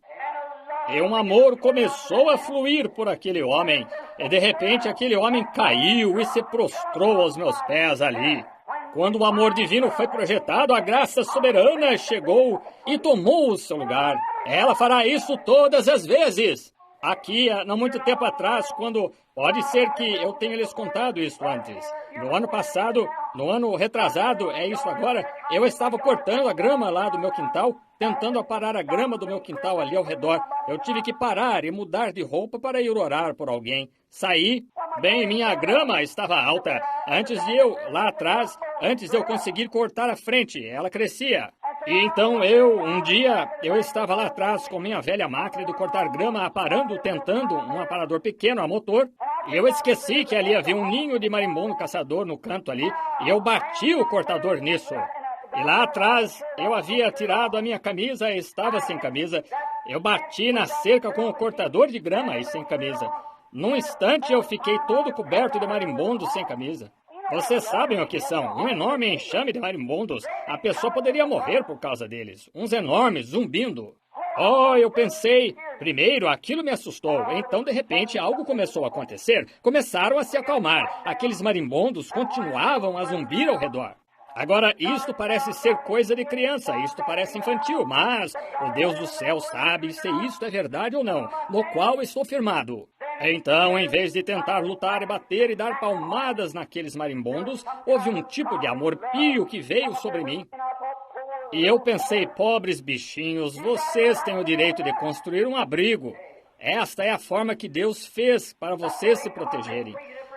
E um amor começou a fluir por aquele homem. E de repente aquele homem caiu e se prostrou aos meus pés ali. Quando o amor divino foi projetado, a graça soberana chegou e tomou o seu lugar. Ela fará isso todas as vezes. Aqui, não muito tempo atrás, quando... Pode ser que eu tenha lhes contado isso antes. No ano passado, no ano retrasado, é isso agora, eu estava cortando a grama lá do meu quintal, tentando aparar a grama do meu quintal ali ao redor. Eu tive que parar e mudar de roupa para ir orar por alguém. Saí, bem, minha grama estava alta. Antes de eu, lá atrás, antes de eu conseguir cortar a frente, ela crescia. E então um dia, eu estava lá atrás com minha velha máquina de cortar grama, aparando, tentando um aparador pequeno a motor. E eu esqueci que ali havia um ninho de marimbondo caçador no canto ali, e eu bati o cortador nisso. E lá atrás, eu havia tirado a minha camisa e estava sem camisa. Eu bati na cerca com o cortador de grama e sem camisa. Num instante, eu fiquei todo coberto de marimbondos sem camisa. Vocês sabem o que são, um enorme enxame de marimbondos. A pessoa poderia morrer por causa deles, uns enormes, zumbindo. Oh, eu pensei, primeiro aquilo me assustou, então de repente algo começou a acontecer, começaram a se acalmar, aqueles marimbondos continuavam a zumbir ao redor. Agora, isto parece ser coisa de criança, isto parece infantil, mas o Deus do céu sabe se isto é verdade ou não, no qual estou firmado. Então, em vez de tentar lutar e bater e dar palmadas naqueles marimbondos, houve um tipo de amor pio que veio sobre mim. E eu pensei, pobres bichinhos, vocês têm o direito de construir um abrigo. Esta é a forma que Deus fez para vocês se protegerem.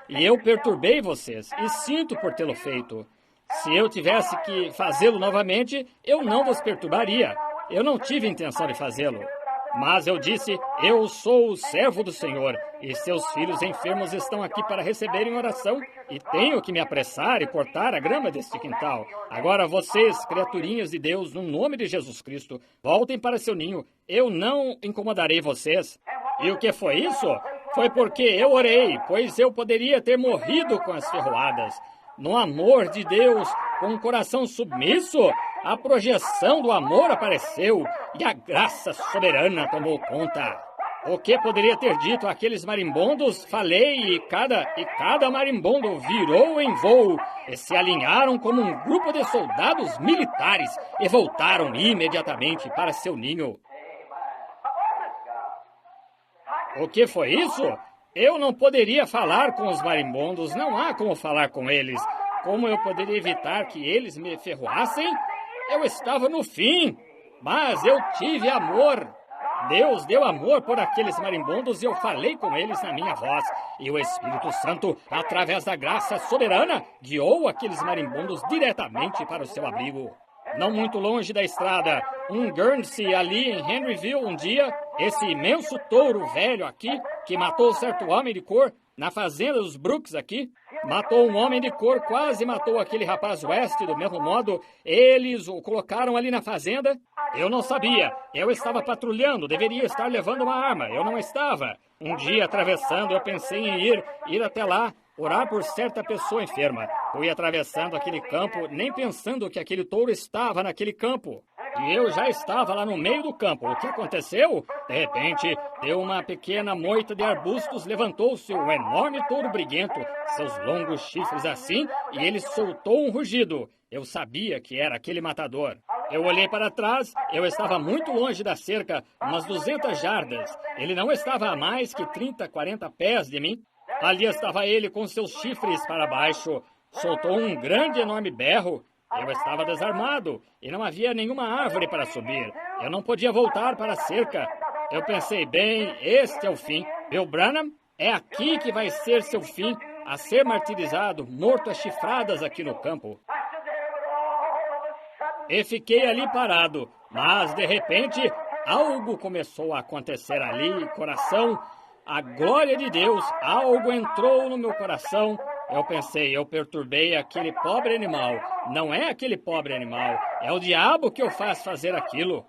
E eu perturbei vocês, e sinto por tê-lo feito. Se eu tivesse que fazê-lo novamente, eu não vos perturbaria. Eu não tive intenção de fazê-lo. Mas eu disse, eu sou o servo do Senhor. e seus filhos enfermos estão aqui para receberem oração, e tenho que me apressar e cortar a grama deste quintal. Agora vocês, criaturinhas de Deus, no nome de Jesus Cristo, voltem para seu ninho. Eu não incomodarei vocês. E o que foi isso? Foi porque eu orei, pois eu poderia ter morrido com as ferroadas. No amor de Deus, com um coração submisso, a projeção do amor apareceu e a graça soberana tomou conta. O que poderia ter dito àqueles marimbondos? Falei e cada marimbondo virou em voo e se alinharam como um grupo de soldados militares e voltaram imediatamente para seu ninho. O que foi isso? Eu não poderia falar com os marimbondos, não há como falar com eles. Como eu poderia evitar que eles me ferroassem? Eu estava no fim, mas eu tive amor. Deus deu amor por aqueles marimbondos e eu falei com eles na minha voz. E o Espírito Santo, através da graça soberana, guiou aqueles marimbondos diretamente para o seu abrigo. Não muito longe da estrada, um Guernsey ali em Henryville um dia, esse imenso touro velho aqui, que matou certo homem de cor, na fazenda dos Brooks aqui, matou um homem de cor, quase matou aquele rapaz West do mesmo modo, eles o colocaram ali na fazenda. Eu não sabia, eu estava patrulhando, deveria estar levando uma arma, eu não estava. Um dia atravessando, eu pensei em ir até lá, orar por certa pessoa enferma. Fui atravessando aquele campo, nem pensando que aquele touro estava naquele campo. E eu já estava lá no meio do campo. O que aconteceu? De repente, deu uma pequena moita de arbustos, levantou-se um enorme touro briguento, seus longos chifres assim, e ele soltou um rugido. Eu sabia que era aquele matador. Eu olhei para trás, eu estava muito longe da cerca, umas 200 jardas. Ele não estava a mais que 30, 40 pés de mim. Ali estava ele com seus chifres para baixo. Soltou um grande, enorme berro. Eu estava desarmado e não havia nenhuma árvore para subir. Eu não podia voltar para a cerca. Eu pensei, bem, este é o fim. Bill Branham, é aqui que vai ser seu fim, a ser martirizado, morto a chifradas aqui no campo. E fiquei ali parado, mas de repente algo começou a acontecer ali, coração. A glória de Deus, algo entrou no meu coração. Eu pensei, eu perturbei aquele pobre animal. Não é aquele pobre animal, é o diabo que o faz fazer aquilo.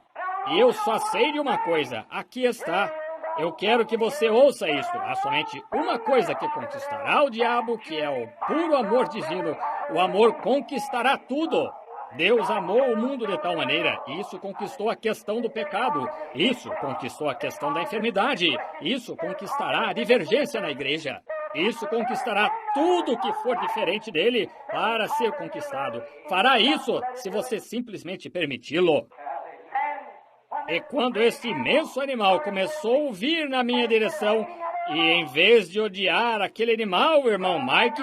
E eu só sei de uma coisa, aqui está. Eu quero que você ouça isso. Há somente uma coisa que conquistará o diabo, que é o puro amor divino. O amor conquistará tudo. Deus amou o mundo de tal maneira, isso conquistou a questão do pecado, isso conquistou a questão da enfermidade, isso conquistará a divergência na igreja, isso conquistará tudo que for diferente dele para ser conquistado. Fará isso se você simplesmente permiti-lo. E quando esse imenso animal começou a vir na minha direção, e em vez de odiar aquele animal, irmão Mike,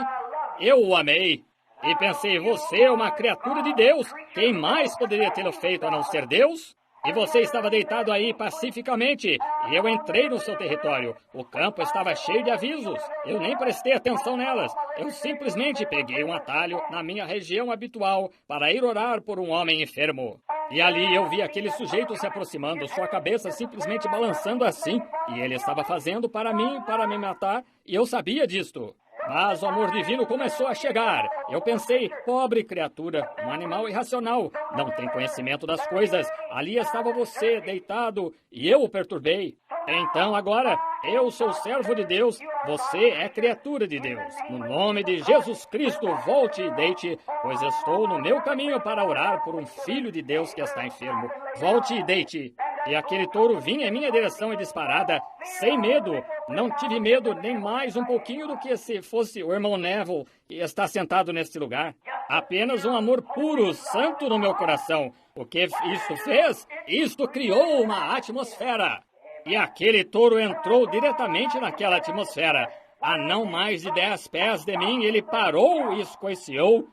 eu o amei. E pensei, você é uma criatura de Deus. Quem mais poderia tê-lo feito a não ser Deus? E você estava deitado aí pacificamente. E eu entrei no seu território. O campo estava cheio de avisos. Eu nem prestei atenção nelas. Eu simplesmente peguei um atalho na minha região habitual para ir orar por um homem enfermo. E ali eu vi aquele sujeito se aproximando, sua cabeça simplesmente balançando assim. E ele estava fazendo para me matar. E eu sabia disto. Mas o amor divino começou a chegar. Eu pensei, pobre criatura, um animal irracional, não tem conhecimento das coisas. Ali estava você, deitado, e eu o perturbei. Então agora, eu sou servo de Deus, você é criatura de Deus. No nome de Jesus Cristo, volte e deite, pois estou no meu caminho para orar por um filho de Deus que está enfermo. Volte e deite. E aquele touro vinha em minha direção e disparada, sem medo. Não tive medo nem mais um pouquinho do que se fosse o irmão Neville que está sentado neste lugar. Apenas um amor puro, santo no meu coração. O que isso fez? Isto criou uma atmosfera. E aquele touro entrou diretamente naquela atmosfera. A não mais de 10 pés de mim, ele parou e escoiciou.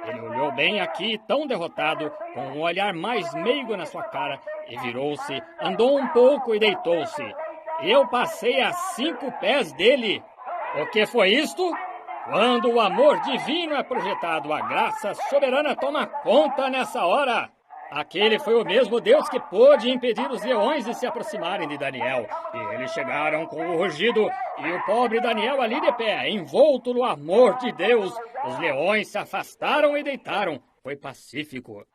Ele olhou bem aqui, tão derrotado, com um olhar mais meigo na sua cara, e virou-se, andou um pouco e deitou-se. Eu passei a 5 pés dele. O que foi isto? Quando o amor divino é projetado, a graça soberana toma conta nessa hora. Aquele foi o mesmo Deus que pôde impedir os leões de se aproximarem de Daniel. E eles chegaram com o rugido, e o pobre Daniel ali de pé, envolto no amor de Deus. Os leões se afastaram e deitaram. Foi pacífico.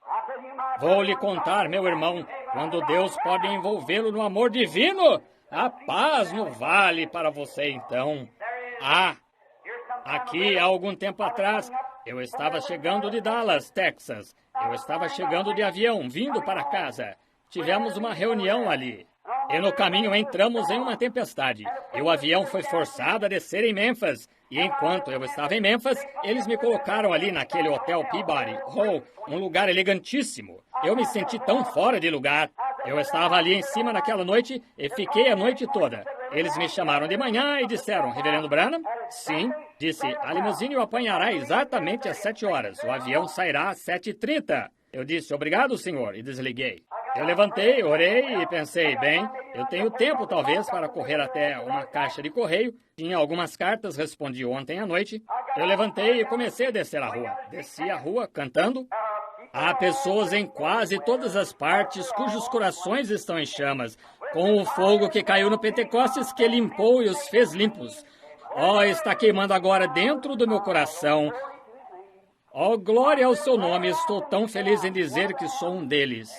Vou lhe contar, meu irmão, quando Deus pode envolvê-lo no amor divino, a paz no vale para você então. Aqui, há algum tempo atrás, eu estava chegando de Dallas, Texas. Eu estava chegando de avião, vindo para casa. Tivemos uma reunião ali. E no caminho entramos em uma tempestade. E o avião foi forçado a descer em Memphis. E enquanto eu estava em Memphis, eles me colocaram ali naquele hotel Peabody. Oh, um lugar elegantíssimo. Eu me senti tão fora de lugar. Eu estava ali em cima naquela noite e fiquei a noite toda. Eles me chamaram de manhã e disseram, Reverendo Branham? Sim, disse, a limusine o apanhará exatamente às 7 horas. O avião sairá às 7h30. Eu disse, obrigado, senhor, e desliguei. Eu levantei, orei e pensei, bem, eu tenho tempo talvez para correr até uma caixa de correio. Tinha algumas cartas, respondi ontem à noite. Eu levantei e comecei a descer a rua. Desci a rua cantando. Há pessoas em quase todas as partes cujos corações estão em chamas, com o fogo que caiu no Pentecostes que limpou e os fez limpos. Oh, está queimando agora dentro do meu coração. Oh, glória ao seu nome, estou tão feliz em dizer que sou um deles.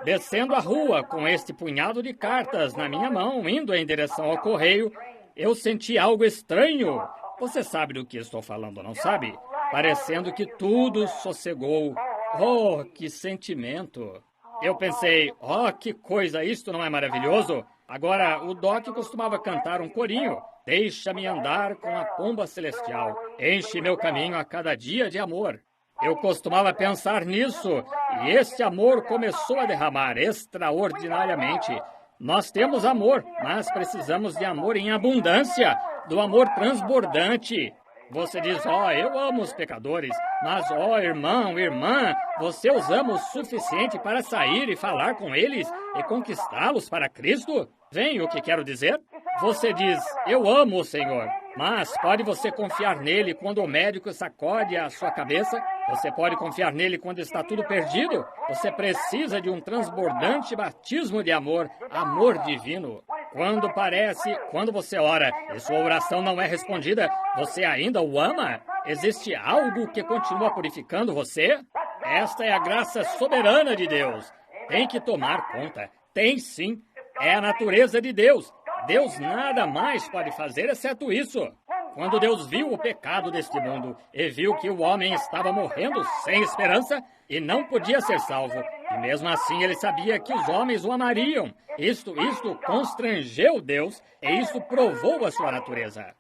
Descendo a rua com este punhado de cartas na minha mão, indo em direção ao correio, eu senti algo estranho. Você sabe do que estou falando, não sabe? Parecendo que tudo sossegou. Oh, que sentimento! Eu pensei, oh, que coisa, isto não é maravilhoso? Agora, o Doc costumava cantar um corinho. Deixa-me andar com a pomba celestial. Enche meu caminho a cada dia de amor. Eu costumava pensar nisso, e este amor começou a derramar extraordinariamente. Nós temos amor, mas precisamos de amor em abundância, do amor transbordante. Você diz, eu amo os pecadores, mas, irmão, irmã, você os ama o suficiente para sair e falar com eles e conquistá-los para Cristo? Vem o que quero dizer? Você diz, eu amo o Senhor, mas pode você confiar nele quando o médico sacode a sua cabeça? Você pode confiar nele quando está tudo perdido? Você precisa de um transbordante batismo de amor, amor divino. Quando você ora e sua oração não é respondida, você ainda o ama? Existe algo que continua purificando você? Esta é a graça soberana de Deus. Tem que tomar conta. Tem sim. É a natureza de Deus. Deus nada mais pode fazer exceto isso. Quando Deus viu o pecado deste mundo e viu que o homem estava morrendo sem esperança e não podia ser salvo, e mesmo assim ele sabia que os homens o amariam. Isto constrangeu Deus e isso provou a sua natureza.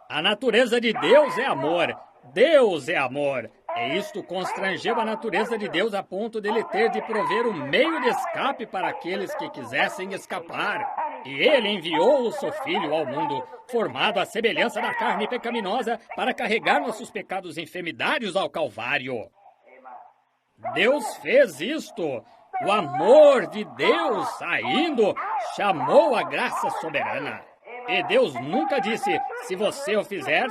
A natureza de Deus é amor. Deus é amor. E isto constrangeu a natureza de Deus a ponto dele ter de prover um meio de escape para aqueles que quisessem escapar. E ele enviou o seu Filho ao mundo, formado à semelhança da carne pecaminosa, para carregar nossos pecados enfermidades ao Calvário. Deus fez isto. O amor de Deus saindo chamou a graça soberana. E Deus nunca disse, se você fizer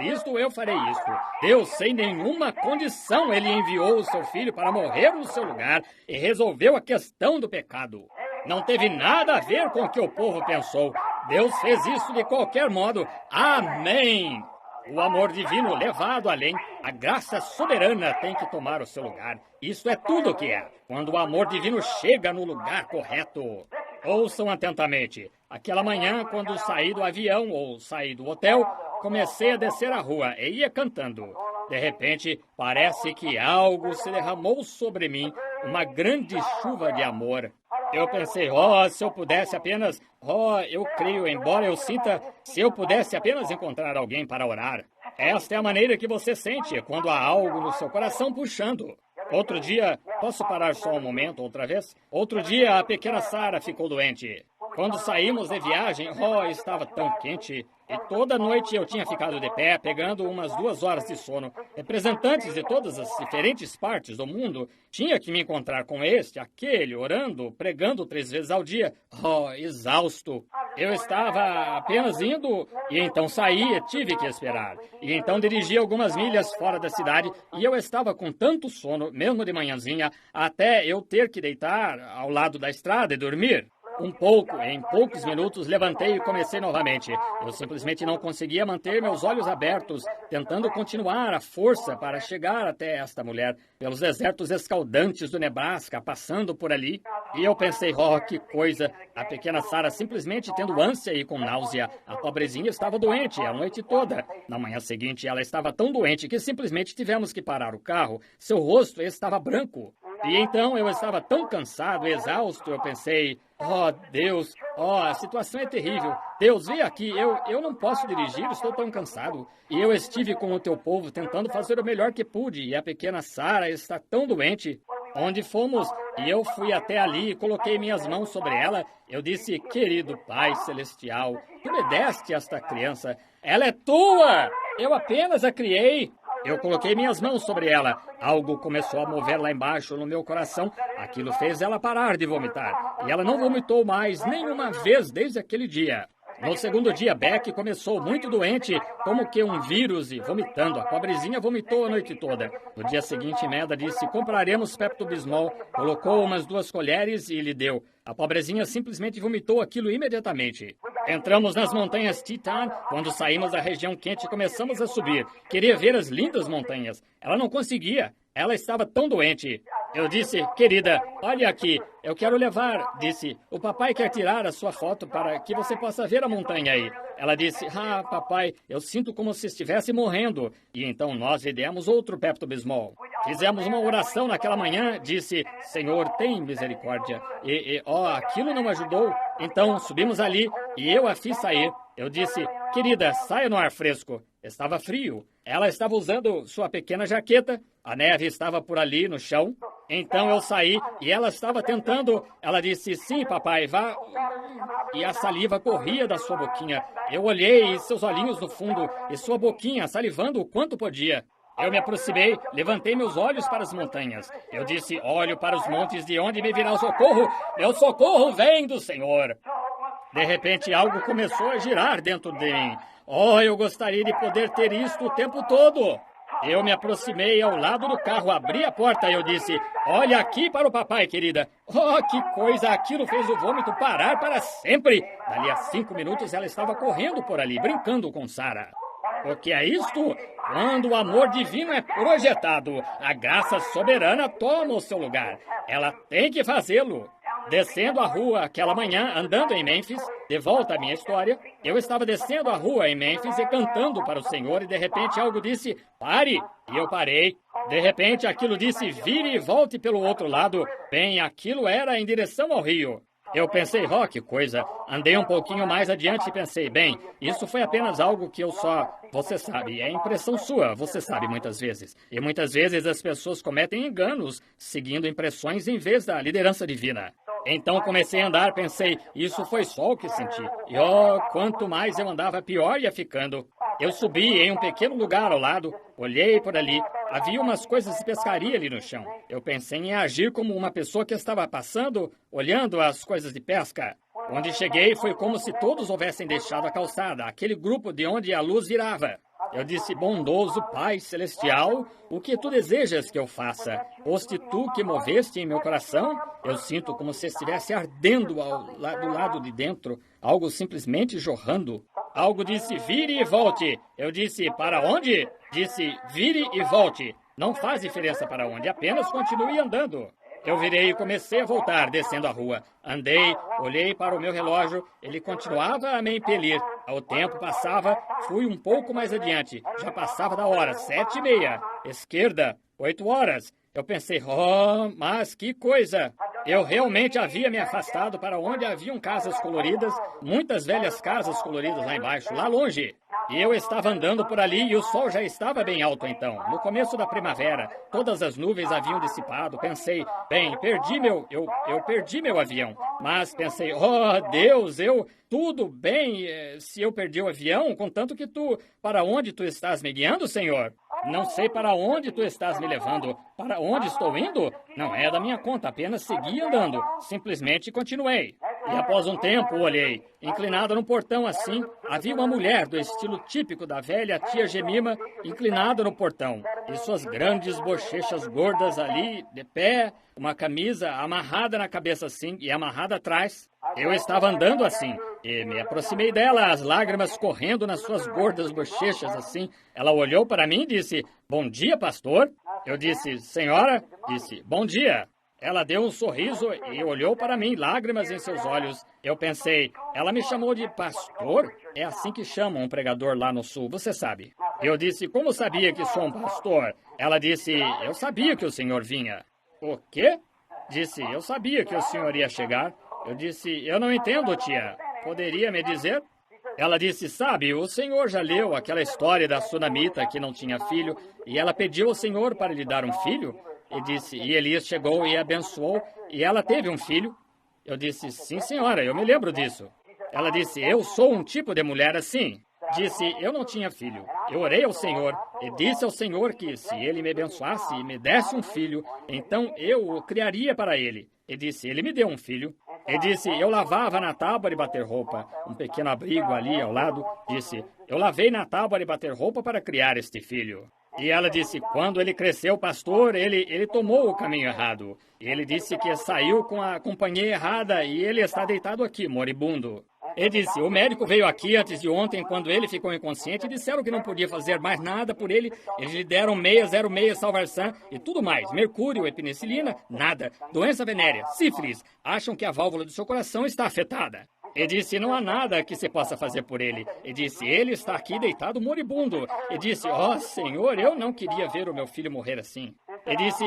isto, eu farei isto. Deus, sem nenhuma condição, ele enviou o seu Filho para morrer no seu lugar e resolveu a questão do pecado. Não teve nada a ver com o que o povo pensou. Deus fez isso de qualquer modo. Amém! O amor divino levado além, a graça soberana tem que tomar o seu lugar. Isso é tudo o que é. Quando o amor divino chega no lugar correto. Ouçam atentamente. Aquela manhã, quando saí do avião ou saí do hotel, comecei a descer a rua e ia cantando. De repente, parece que algo se derramou sobre mim, uma grande chuva de amor. Eu pensei, se eu pudesse apenas... eu creio, embora eu sinta, se eu pudesse apenas encontrar alguém para orar. Esta é a maneira que você sente quando há algo no seu coração puxando. Outro dia, posso parar só um momento outra vez? Outro dia, a pequena Sarah ficou doente. Quando saímos de viagem, estava tão quente. E toda noite eu tinha ficado de pé, pegando umas 2 horas de sono. Representantes de todas as diferentes partes do mundo tinha que me encontrar com este, aquele, orando, pregando 3 vezes ao dia. Exausto. Eu estava apenas indo, e então saí e tive que esperar. E então dirigi algumas milhas fora da cidade, e eu estava com tanto sono, mesmo de manhãzinha, até eu ter que deitar ao lado da estrada e dormir. Em poucos minutos, levantei e comecei novamente. Eu simplesmente não conseguia manter meus olhos abertos, tentando continuar a força para chegar até esta mulher, pelos desertos escaldantes do Nebraska, passando por ali. E eu pensei, que coisa! A pequena Sarah simplesmente tendo ânsia e com náusea. A pobrezinha estava doente a noite toda. Na manhã seguinte, ela estava tão doente que simplesmente tivemos que parar o carro. Seu rosto estava branco. E então eu estava tão cansado, exausto, eu pensei, Deus, a situação é terrível. Deus, vem aqui, eu não posso dirigir, estou tão cansado. E eu estive com o teu povo tentando fazer o melhor que pude, e a pequena Sarah está tão doente. Onde fomos, e eu fui até ali e coloquei minhas mãos sobre ela. Eu disse, querido Pai Celestial, tu me deste esta criança. Ela é tua! Eu apenas a criei. Eu coloquei minhas mãos sobre ela. Algo começou a mover lá embaixo no meu coração. Aquilo fez ela parar de vomitar. E ela não vomitou mais nenhuma vez desde aquele dia. No segundo dia, Beck começou muito doente, como que um vírus, e vomitando. A pobrezinha vomitou a noite toda. No dia seguinte, Meda disse, compraremos Pepto-Bismol. Colocou umas 2 colheres e lhe deu. A pobrezinha simplesmente vomitou aquilo imediatamente. Entramos nas montanhas Teton. Quando saímos da região quente, começamos a subir. Queria ver as lindas montanhas. Ela não conseguia. Ela estava tão doente. Eu disse, querida, olha aqui, eu quero levar. Disse, o papai quer tirar a sua foto para que você possa ver a montanha aí. Ela disse, papai, eu sinto como se estivesse morrendo. E então nós lhe demos outro Pepto-Bismol. Fizemos uma oração naquela manhã, disse, Senhor, tem misericórdia. Aquilo não ajudou. Então subimos ali e eu a fiz sair. Eu disse, querida, saia no ar fresco. Estava frio. Ela estava usando sua pequena jaqueta. A neve estava por ali no chão. Então eu saí e ela estava tentando. Ela disse, sim, papai, vá. E a saliva corria da sua boquinha. Eu olhei e seus olhinhos no fundo e sua boquinha salivando o quanto podia. Eu me aproximei, levantei meus olhos para as montanhas. Eu disse, olho para os montes de onde me virá o socorro. Meu socorro vem do Senhor. De repente, algo começou a girar dentro de mim. Eu gostaria de poder ter isto o tempo todo. Eu me aproximei ao lado do carro, abri a porta e eu disse, olha aqui para o papai, querida. Que coisa, aquilo fez o vômito parar para sempre. Dali a 5 minutos ela estava correndo por ali, brincando com Sarah. O que é isto? Quando o amor divino é projetado, a graça soberana toma o seu lugar. Ela tem que fazê-lo. Descendo a rua aquela manhã, andando em Memphis, de volta à minha história, eu estava descendo a rua em Memphis e cantando para o Senhor e de repente algo disse, pare! E eu parei. De repente aquilo disse, vire e volte pelo outro lado. Bem, aquilo era em direção ao rio. Eu pensei, que coisa. Andei um pouquinho mais adiante e pensei, bem, isso foi apenas algo que eu só... Você sabe, é impressão sua, você sabe muitas vezes. E muitas vezes as pessoas cometem enganos, seguindo impressões em vez da liderança divina. Então comecei a andar, pensei, isso foi só o que senti. E quanto mais eu andava, pior ia ficando. Eu subi em um pequeno lugar ao lado, olhei por ali, havia umas coisas de pescaria ali no chão. Eu pensei em agir como uma pessoa que estava passando, olhando as coisas de pesca. Onde cheguei foi como se todos houvessem deixado a calçada, aquele grupo de onde a luz virava. Eu disse, bondoso Pai Celestial, o que tu desejas que eu faça? Foste tu que moveste em meu coração? Eu sinto como se estivesse ardendo do lado de dentro, algo simplesmente jorrando. Algo disse, vire e volte. Eu disse, para onde? Disse, vire e volte. Não faz diferença para onde, apenas continue andando. Eu virei e comecei a voltar, descendo a rua. Andei, olhei para o meu relógio, ele continuava a me impelir. O tempo passava, fui um pouco mais adiante. Já passava da hora, 7:30. Esquerda, 8 horas. Eu pensei, mas que coisa! Eu realmente havia me afastado para onde haviam casas coloridas, muitas velhas casas coloridas lá embaixo, lá longe. E eu estava andando por ali e o sol já estava bem alto então, no começo da primavera. Todas as nuvens haviam dissipado. Pensei, bem, eu perdi meu avião. Mas pensei, oh Deus, tudo bem, se eu perdi o avião, contanto que para onde tu estás me guiando, Senhor? Não sei para onde tu estás me levando. Para onde estou indo? Não é da minha conta, apenas segui andando. Simplesmente continuei. E após um tempo, olhei. Inclinada no portão assim, havia uma mulher do estilo típico da velha tia Jemima, inclinada no portão. E suas grandes bochechas gordas ali, de pé, uma camisa amarrada na cabeça assim e amarrada atrás. Eu estava andando assim, e me aproximei dela, as lágrimas correndo nas suas gordas bochechas assim. Ela olhou para mim e disse, bom dia, pastor. Eu disse, senhora? Disse, bom dia. Ela deu um sorriso e olhou para mim, lágrimas em seus olhos. Eu pensei, ela me chamou de pastor? É assim que chamam um pregador lá no sul, você sabe. Eu disse, como sabia que sou um pastor? Ela disse, eu sabia que o senhor vinha. O quê? Disse, eu sabia que o senhor ia chegar. Eu disse, eu não entendo, tia. Poderia me dizer? Ela disse, sabe, o senhor já leu aquela história da sunamita que não tinha filho, e ela pediu ao senhor para lhe dar um filho? E disse, e Elias chegou e abençoou, e ela teve um filho? Eu disse, sim, senhora, eu me lembro disso. Ela disse, eu sou um tipo de mulher assim. Disse, eu não tinha filho. Eu orei ao Senhor e disse ao Senhor que se Ele me abençoasse e me desse um filho, então eu o criaria para Ele. E disse, Ele me deu um filho. E disse, eu lavava na tábua de bater roupa, um pequeno abrigo ali ao lado. Disse, eu lavei na tábua de bater roupa para criar este filho. E ela disse, quando ele cresceu, pastor, ele tomou o caminho errado. Ele disse que saiu com a companhia errada e ele está deitado aqui, moribundo. Ele disse, o médico veio aqui antes de ontem, quando ele ficou inconsciente, e disseram que não podia fazer mais nada por ele. Eles lhe deram 606 Salvarsan e tudo mais. Mercúrio, penicilina, nada. Doença venérea, sífilis. Acham que a válvula do seu coração está afetada. Ele disse, não há nada que se possa fazer por ele. Ele disse, ele está aqui deitado moribundo. Ele disse, ó Senhor, eu não queria ver o meu filho morrer assim. Ele disse,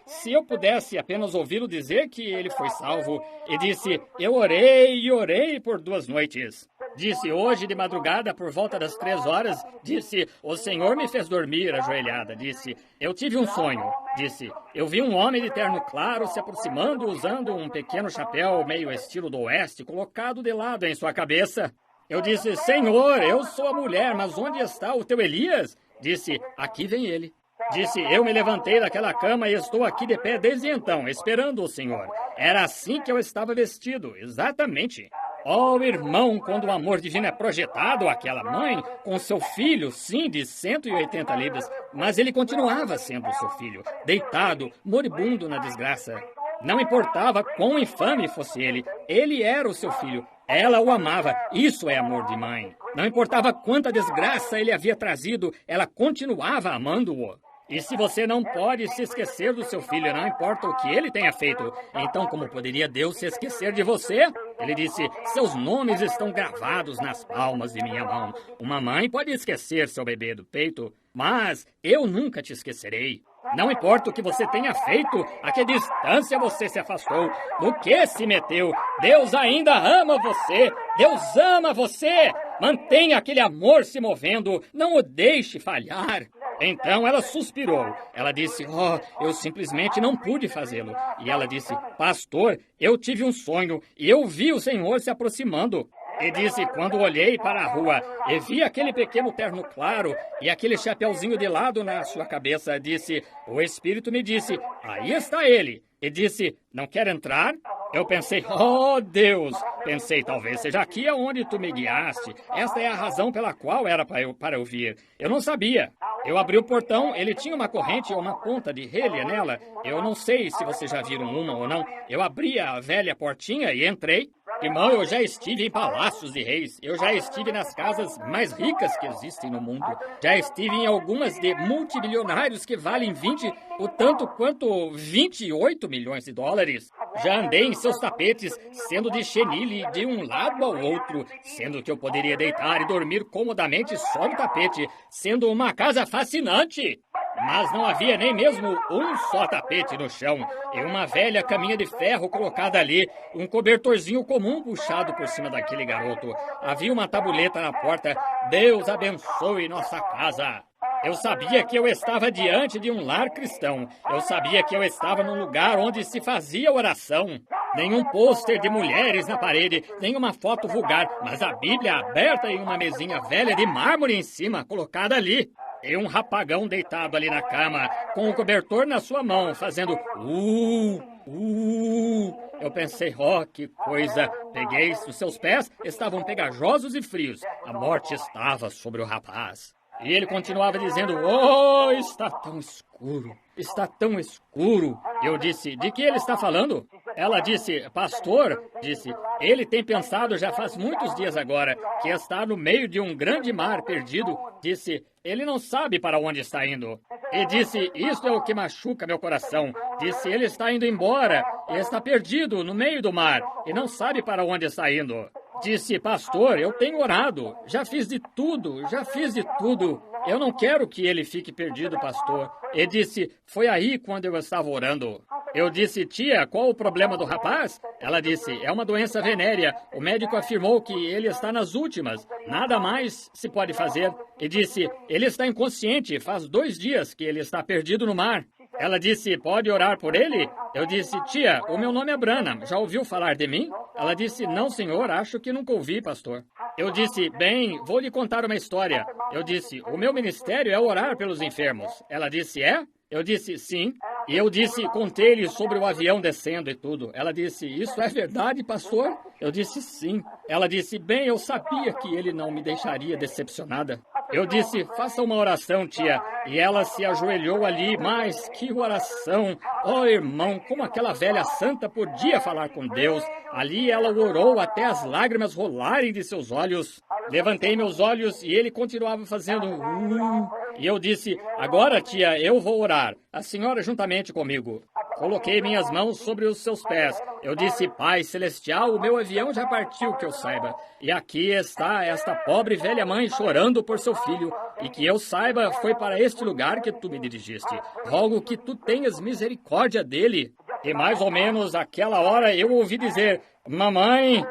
se eu pudesse apenas ouvi-lo dizer que ele foi salvo. Ele disse, eu orei e orei por 2 noites. Disse, hoje de madrugada, por volta das 3 horas, disse, o Senhor me fez dormir ajoelhada. Disse, eu tive um sonho. Disse, eu vi um homem de terno claro se aproximando usando um pequeno chapéu meio estilo do oeste, colocado de lado em sua cabeça. Eu disse, Senhor, eu sou a mulher, mas onde está o teu Elias? Disse, aqui vem ele. Disse, eu me levantei daquela cama e estou aqui de pé desde então, esperando o Senhor. Era assim que eu estava vestido, exatamente. Oh, irmão, quando o amor divino é projetado, aquela mãe, com seu filho, sim, de 180 libras, mas ele continuava sendo seu filho, deitado, moribundo na desgraça. Não importava quão infame fosse ele era o seu filho. Ela o amava, isso é amor de mãe. Não importava quanta desgraça ele havia trazido, ela continuava amando-o. E se você não pode se esquecer do seu filho, não importa o que ele tenha feito, então como poderia Deus se esquecer de você? Ele disse, seus nomes estão gravados nas palmas de minha mão. Uma mãe pode esquecer seu bebê do peito, mas eu nunca te esquecerei. Não importa o que você tenha feito, a que distância você se afastou, no que se meteu, Deus ainda ama você, Deus ama você. Mantenha aquele amor se movendo, não o deixe falhar. Então ela suspirou. Ela disse, eu simplesmente não pude fazê-lo. E ela disse, pastor, eu tive um sonho e eu vi o Senhor se aproximando. E disse, quando olhei para a rua e vi aquele pequeno terno claro e aquele chapeuzinho de lado na sua cabeça, disse, o Espírito me disse, aí está ele. E disse, não quer entrar? Eu pensei, oh Deus! Pensei, talvez seja aqui aonde tu me guiaste. Esta é a razão pela qual era para eu vir. Eu não sabia. Eu abri o portão, ele tinha uma corrente ou uma ponta de relha nela. Eu não sei se vocês já viram uma ou não. Eu abri a velha portinha e entrei. Irmão, eu já estive em palácios de reis. Eu já estive nas casas mais ricas que existem no mundo. Já estive em algumas de multimilionários que valem o tanto quanto 28 milhões de dólares. Já andei em seus tapetes, sendo de chenille de um lado ao outro, sendo que eu poderia deitar e dormir comodamente só no tapete, sendo uma casa fascinante. Mas não havia nem mesmo um só tapete no chão, e uma velha caminha de ferro colocada ali, um cobertorzinho comum puxado por cima daquele garoto. Havia uma tabuleta na porta. Deus abençoe nossa casa. Eu sabia que eu estava diante de um lar cristão. Eu sabia que eu estava num lugar onde se fazia oração. Nenhum pôster de mulheres na parede, nenhuma foto vulgar, mas a Bíblia aberta em uma mesinha velha de mármore em cima, colocada ali. E um rapagão deitado ali na cama, com o cobertor na sua mão, fazendo Eu pensei, que coisa. Peguei os seus pés, estavam pegajosos e frios. A morte estava sobre o rapaz. E ele continuava dizendo, está tão escuro, está tão escuro. Eu disse, de que ele está falando? Ela disse, pastor, ele tem pensado já faz muitos dias agora que está no meio de um grande mar perdido. Disse, ele não sabe para onde está indo. E disse, isso é o que machuca meu coração. Disse, ele está indo embora e está perdido no meio do mar e não sabe para onde está indo. Disse, pastor, eu tenho orado, já fiz de tudo. Eu não quero que ele fique perdido, pastor. E disse, foi aí quando eu estava orando. Eu disse, tia, qual o problema do rapaz? Ela disse, é uma doença venérea. O médico afirmou que ele está nas últimas. Nada mais se pode fazer. E disse, ele está inconsciente. Faz 2 dias que ele está perdido no mar. Ela disse, pode orar por ele? Eu disse, tia, o meu nome é Branham. Já ouviu falar de mim? Ela disse, não, senhor, acho que nunca ouvi, pastor. Eu disse, bem, vou lhe contar uma história. Eu disse, o meu ministério é orar pelos enfermos. Ela disse, é? Eu disse, sim. E eu disse, contei-lhe sobre o avião descendo e tudo. Ela disse, isso é verdade, pastor? Eu disse, sim. Ela disse, bem, eu sabia que ele não me deixaria decepcionada. Eu disse, faça uma oração, tia. E ela se ajoelhou ali, mas que oração! Irmão, como aquela velha santa podia falar com Deus. Ali ela orou até as lágrimas rolarem de seus olhos. Levantei meus olhos e ele continuava fazendo E eu disse, agora, tia, eu vou orar. A senhora juntamente comigo. Coloquei minhas mãos sobre os seus pés. Eu disse, Pai Celestial, o meu avião já partiu, que eu saiba. E aqui está esta pobre velha mãe chorando por seu filho. E que eu saiba, foi para este lugar que tu me dirigiste. Rogo que tu tenhas misericórdia dele. E mais ou menos àquela hora eu ouvi dizer, mamãe,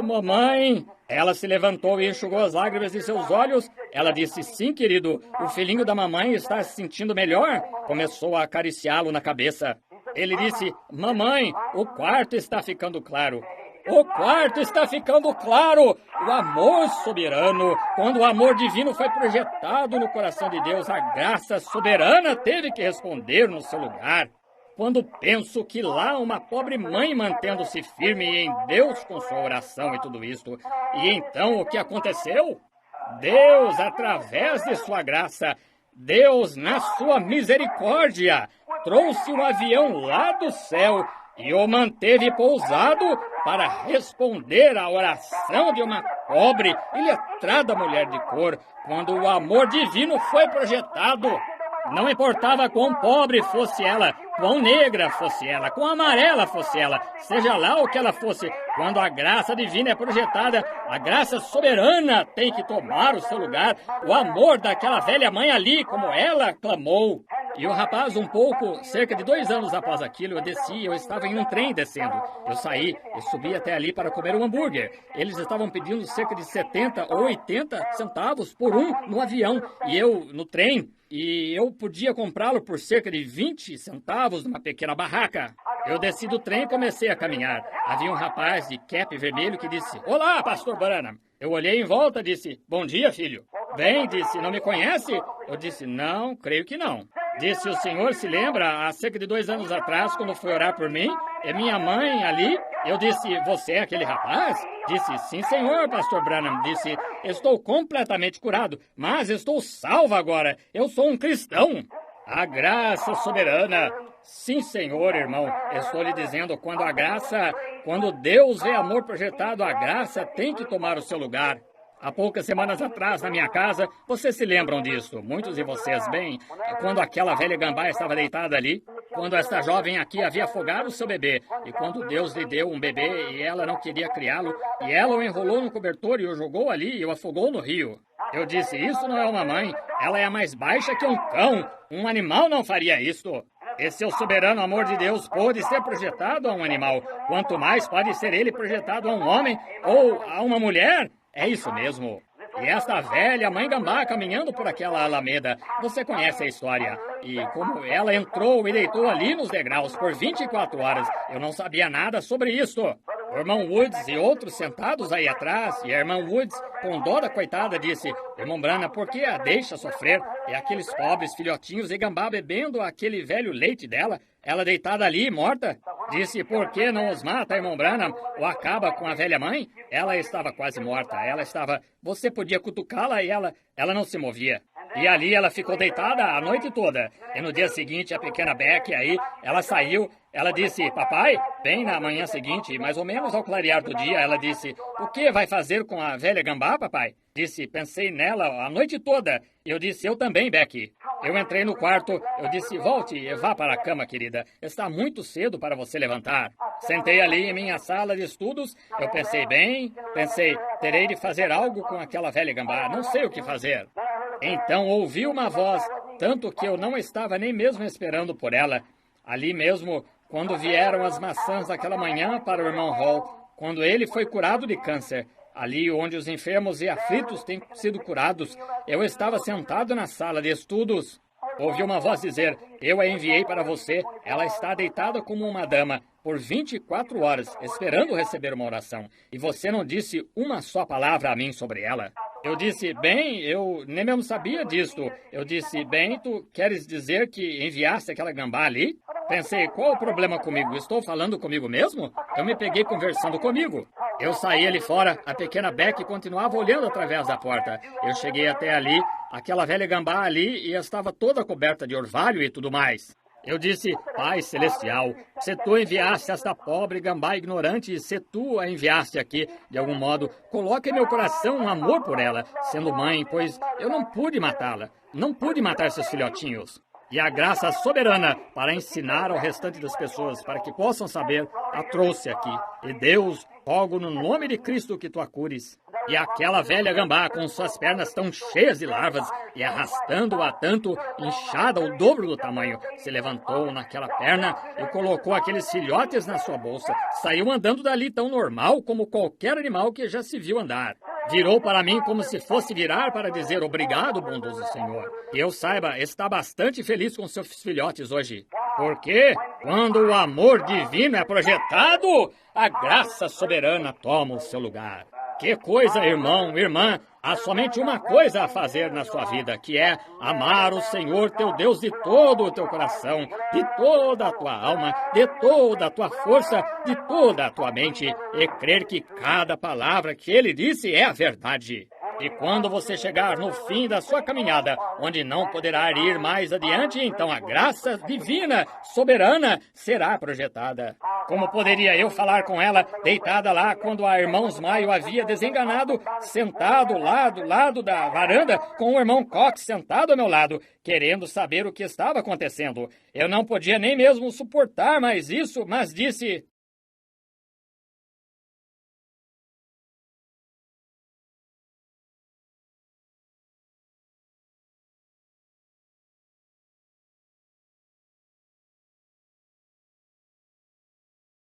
mamãe. Ela se levantou e enxugou as lágrimas de seus olhos. Ela disse, sim, querido, o filhinho da mamãe está se sentindo melhor. Começou a acariciá-lo na cabeça. Ele disse, mamãe, o quarto está ficando claro. O quarto está ficando claro! O amor soberano. Quando o amor divino foi projetado no coração de Deus, a graça soberana teve que responder no seu lugar. Quando penso que lá uma pobre mãe mantendo-se firme em Deus com sua oração e tudo isto. E então o que aconteceu? Deus, através de sua graça, Deus, na sua misericórdia, trouxe um avião lá do céu e o manteve pousado para responder à oração de uma pobre e letrada mulher de cor, quando o amor divino foi projetado. Não importava quão pobre fosse ela, quão negra fosse ela, quão amarela fosse ela, seja lá o que ela fosse, quando a graça divina é projetada, a graça soberana tem que tomar o seu lugar, o amor daquela velha mãe ali, como ela clamou. E o rapaz, cerca de 2 anos após aquilo, eu estava em um trem descendo. Eu saí e subi até ali para comer um hambúrguer. Eles estavam pedindo cerca de 70 ou 80 centavos por um no avião, e eu no trem. E eu podia comprá-lo por cerca de 20 centavos numa pequena barraca. Eu desci do trem e comecei a caminhar. Havia um rapaz de cap vermelho que disse, olá, pastor Branham. Eu olhei em volta e disse, bom dia, filho. Bem, disse, não me conhece? Eu disse, não, creio que não. Disse, o senhor se lembra, há cerca de 2 anos atrás, quando foi orar por mim? É minha mãe ali? Eu disse, você é aquele rapaz? Disse, sim, senhor, pastor Branham. Disse, estou completamente curado, mas estou salvo agora. Eu sou um cristão. A graça soberana. Sim, senhor, irmão. Estou lhe dizendo, quando Deus vê amor projetado, a graça tem que tomar o seu lugar. Há poucas semanas atrás, na minha casa, vocês se lembram disso, muitos de vocês, bem, quando aquela velha gambá estava deitada ali, quando esta jovem aqui havia afogado o seu bebê, e quando Deus lhe deu um bebê e ela não queria criá-lo, e ela o enrolou no cobertor e o jogou ali e o afogou no rio. Eu disse, isso não é uma mãe, ela é mais baixa que um cão. Um animal não faria isto. Esse seu soberano amor de Deus pode ser projetado a um animal. Quanto mais pode ser ele projetado a um homem ou a uma mulher? É isso mesmo. E esta velha mãe gambá caminhando por aquela alameda, você conhece a história. E como ela entrou e deitou ali nos degraus por 24 horas, eu não sabia nada sobre isso. O irmão Woods e outros sentados aí atrás, e a irmã Woods, com dó da coitada, disse, irmão Branham, por que a deixa sofrer? E aqueles pobres filhotinhos de gambá bebendo aquele velho leite dela, ela deitada ali, morta? Disse, por que não os mata, irmão Branham, ou acaba com a velha mãe? Ela estava quase morta, você podia cutucá-la e ela não se movia. E ali ela ficou deitada a noite toda. E no dia seguinte, a pequena Becky aí, ela saiu, ela disse, papai, bem na manhã seguinte, mais ou menos ao clarear do dia, ela disse, o que vai fazer com a velha gambá, papai? Disse, pensei nela a noite toda. E eu disse, eu também, Becky. Eu entrei no quarto, eu disse, volte e vá para a cama, querida. Está muito cedo para você levantar. Sentei ali em minha sala de estudos, eu pensei, terei de fazer algo com aquela velha gambá, não sei o que fazer. Então ouvi uma voz, tanto que eu não estava nem mesmo esperando por ela. Ali mesmo, quando vieram as maçãs daquela manhã para o irmão Hall, quando ele foi curado de câncer, ali onde os enfermos e aflitos têm sido curados, eu estava sentado na sala de estudos. Ouvi uma voz dizer, eu a enviei para você, ela está deitada como uma dama, por 24 horas, esperando receber uma oração, e você não disse uma só palavra a mim sobre ela. Eu disse, bem, eu nem mesmo sabia disto. Eu disse, bem, tu queres dizer que enviaste aquela gambá ali? Pensei, qual o problema comigo? Estou falando comigo mesmo? Eu me peguei conversando comigo. Eu saí ali fora, a pequena Becky continuava olhando através da porta. Eu cheguei até ali, aquela velha gambá ali, e estava toda coberta de orvalho e tudo mais. Eu disse, Pai Celestial, se tu enviaste esta pobre gambá ignorante, e se tu a enviaste aqui, de algum modo, coloque em meu coração um amor por ela, sendo mãe, pois eu não pude matá-la, não pude matar seus filhotinhos. E a graça soberana para ensinar ao restante das pessoas, para que possam saber, a trouxe aqui. E Deus, rogo no nome de Cristo que tu a cures. E aquela velha gambá, com suas pernas tão cheias de larvas, e arrastando-a tanto, inchada o dobro do tamanho, se levantou naquela perna e colocou aqueles filhotes na sua bolsa. Saiu andando dali tão normal como qualquer animal que já se viu andar. Virou para mim como se fosse virar para dizer obrigado, bondoso Senhor. E eu saiba, está bastante feliz com seus filhotes hoje. Porque quando o amor divino é projetado, a graça soberana toma o seu lugar. Que coisa, irmão, irmã, há somente uma coisa a fazer na sua vida, que é amar o Senhor teu Deus de todo o teu coração, de toda a tua alma, de toda a tua força, de toda a tua mente, e crer que cada palavra que ele disse é a verdade. E quando você chegar no fim da sua caminhada, onde não poderá ir mais adiante, então a graça divina, soberana, será projetada. Como poderia eu falar com ela, deitada lá, quando a irmãos Maio havia desenganado, sentado lá do lado da varanda, com o irmão Cox sentado ao meu lado, querendo saber o que estava acontecendo. Eu não podia nem mesmo suportar mais isso, mas disse,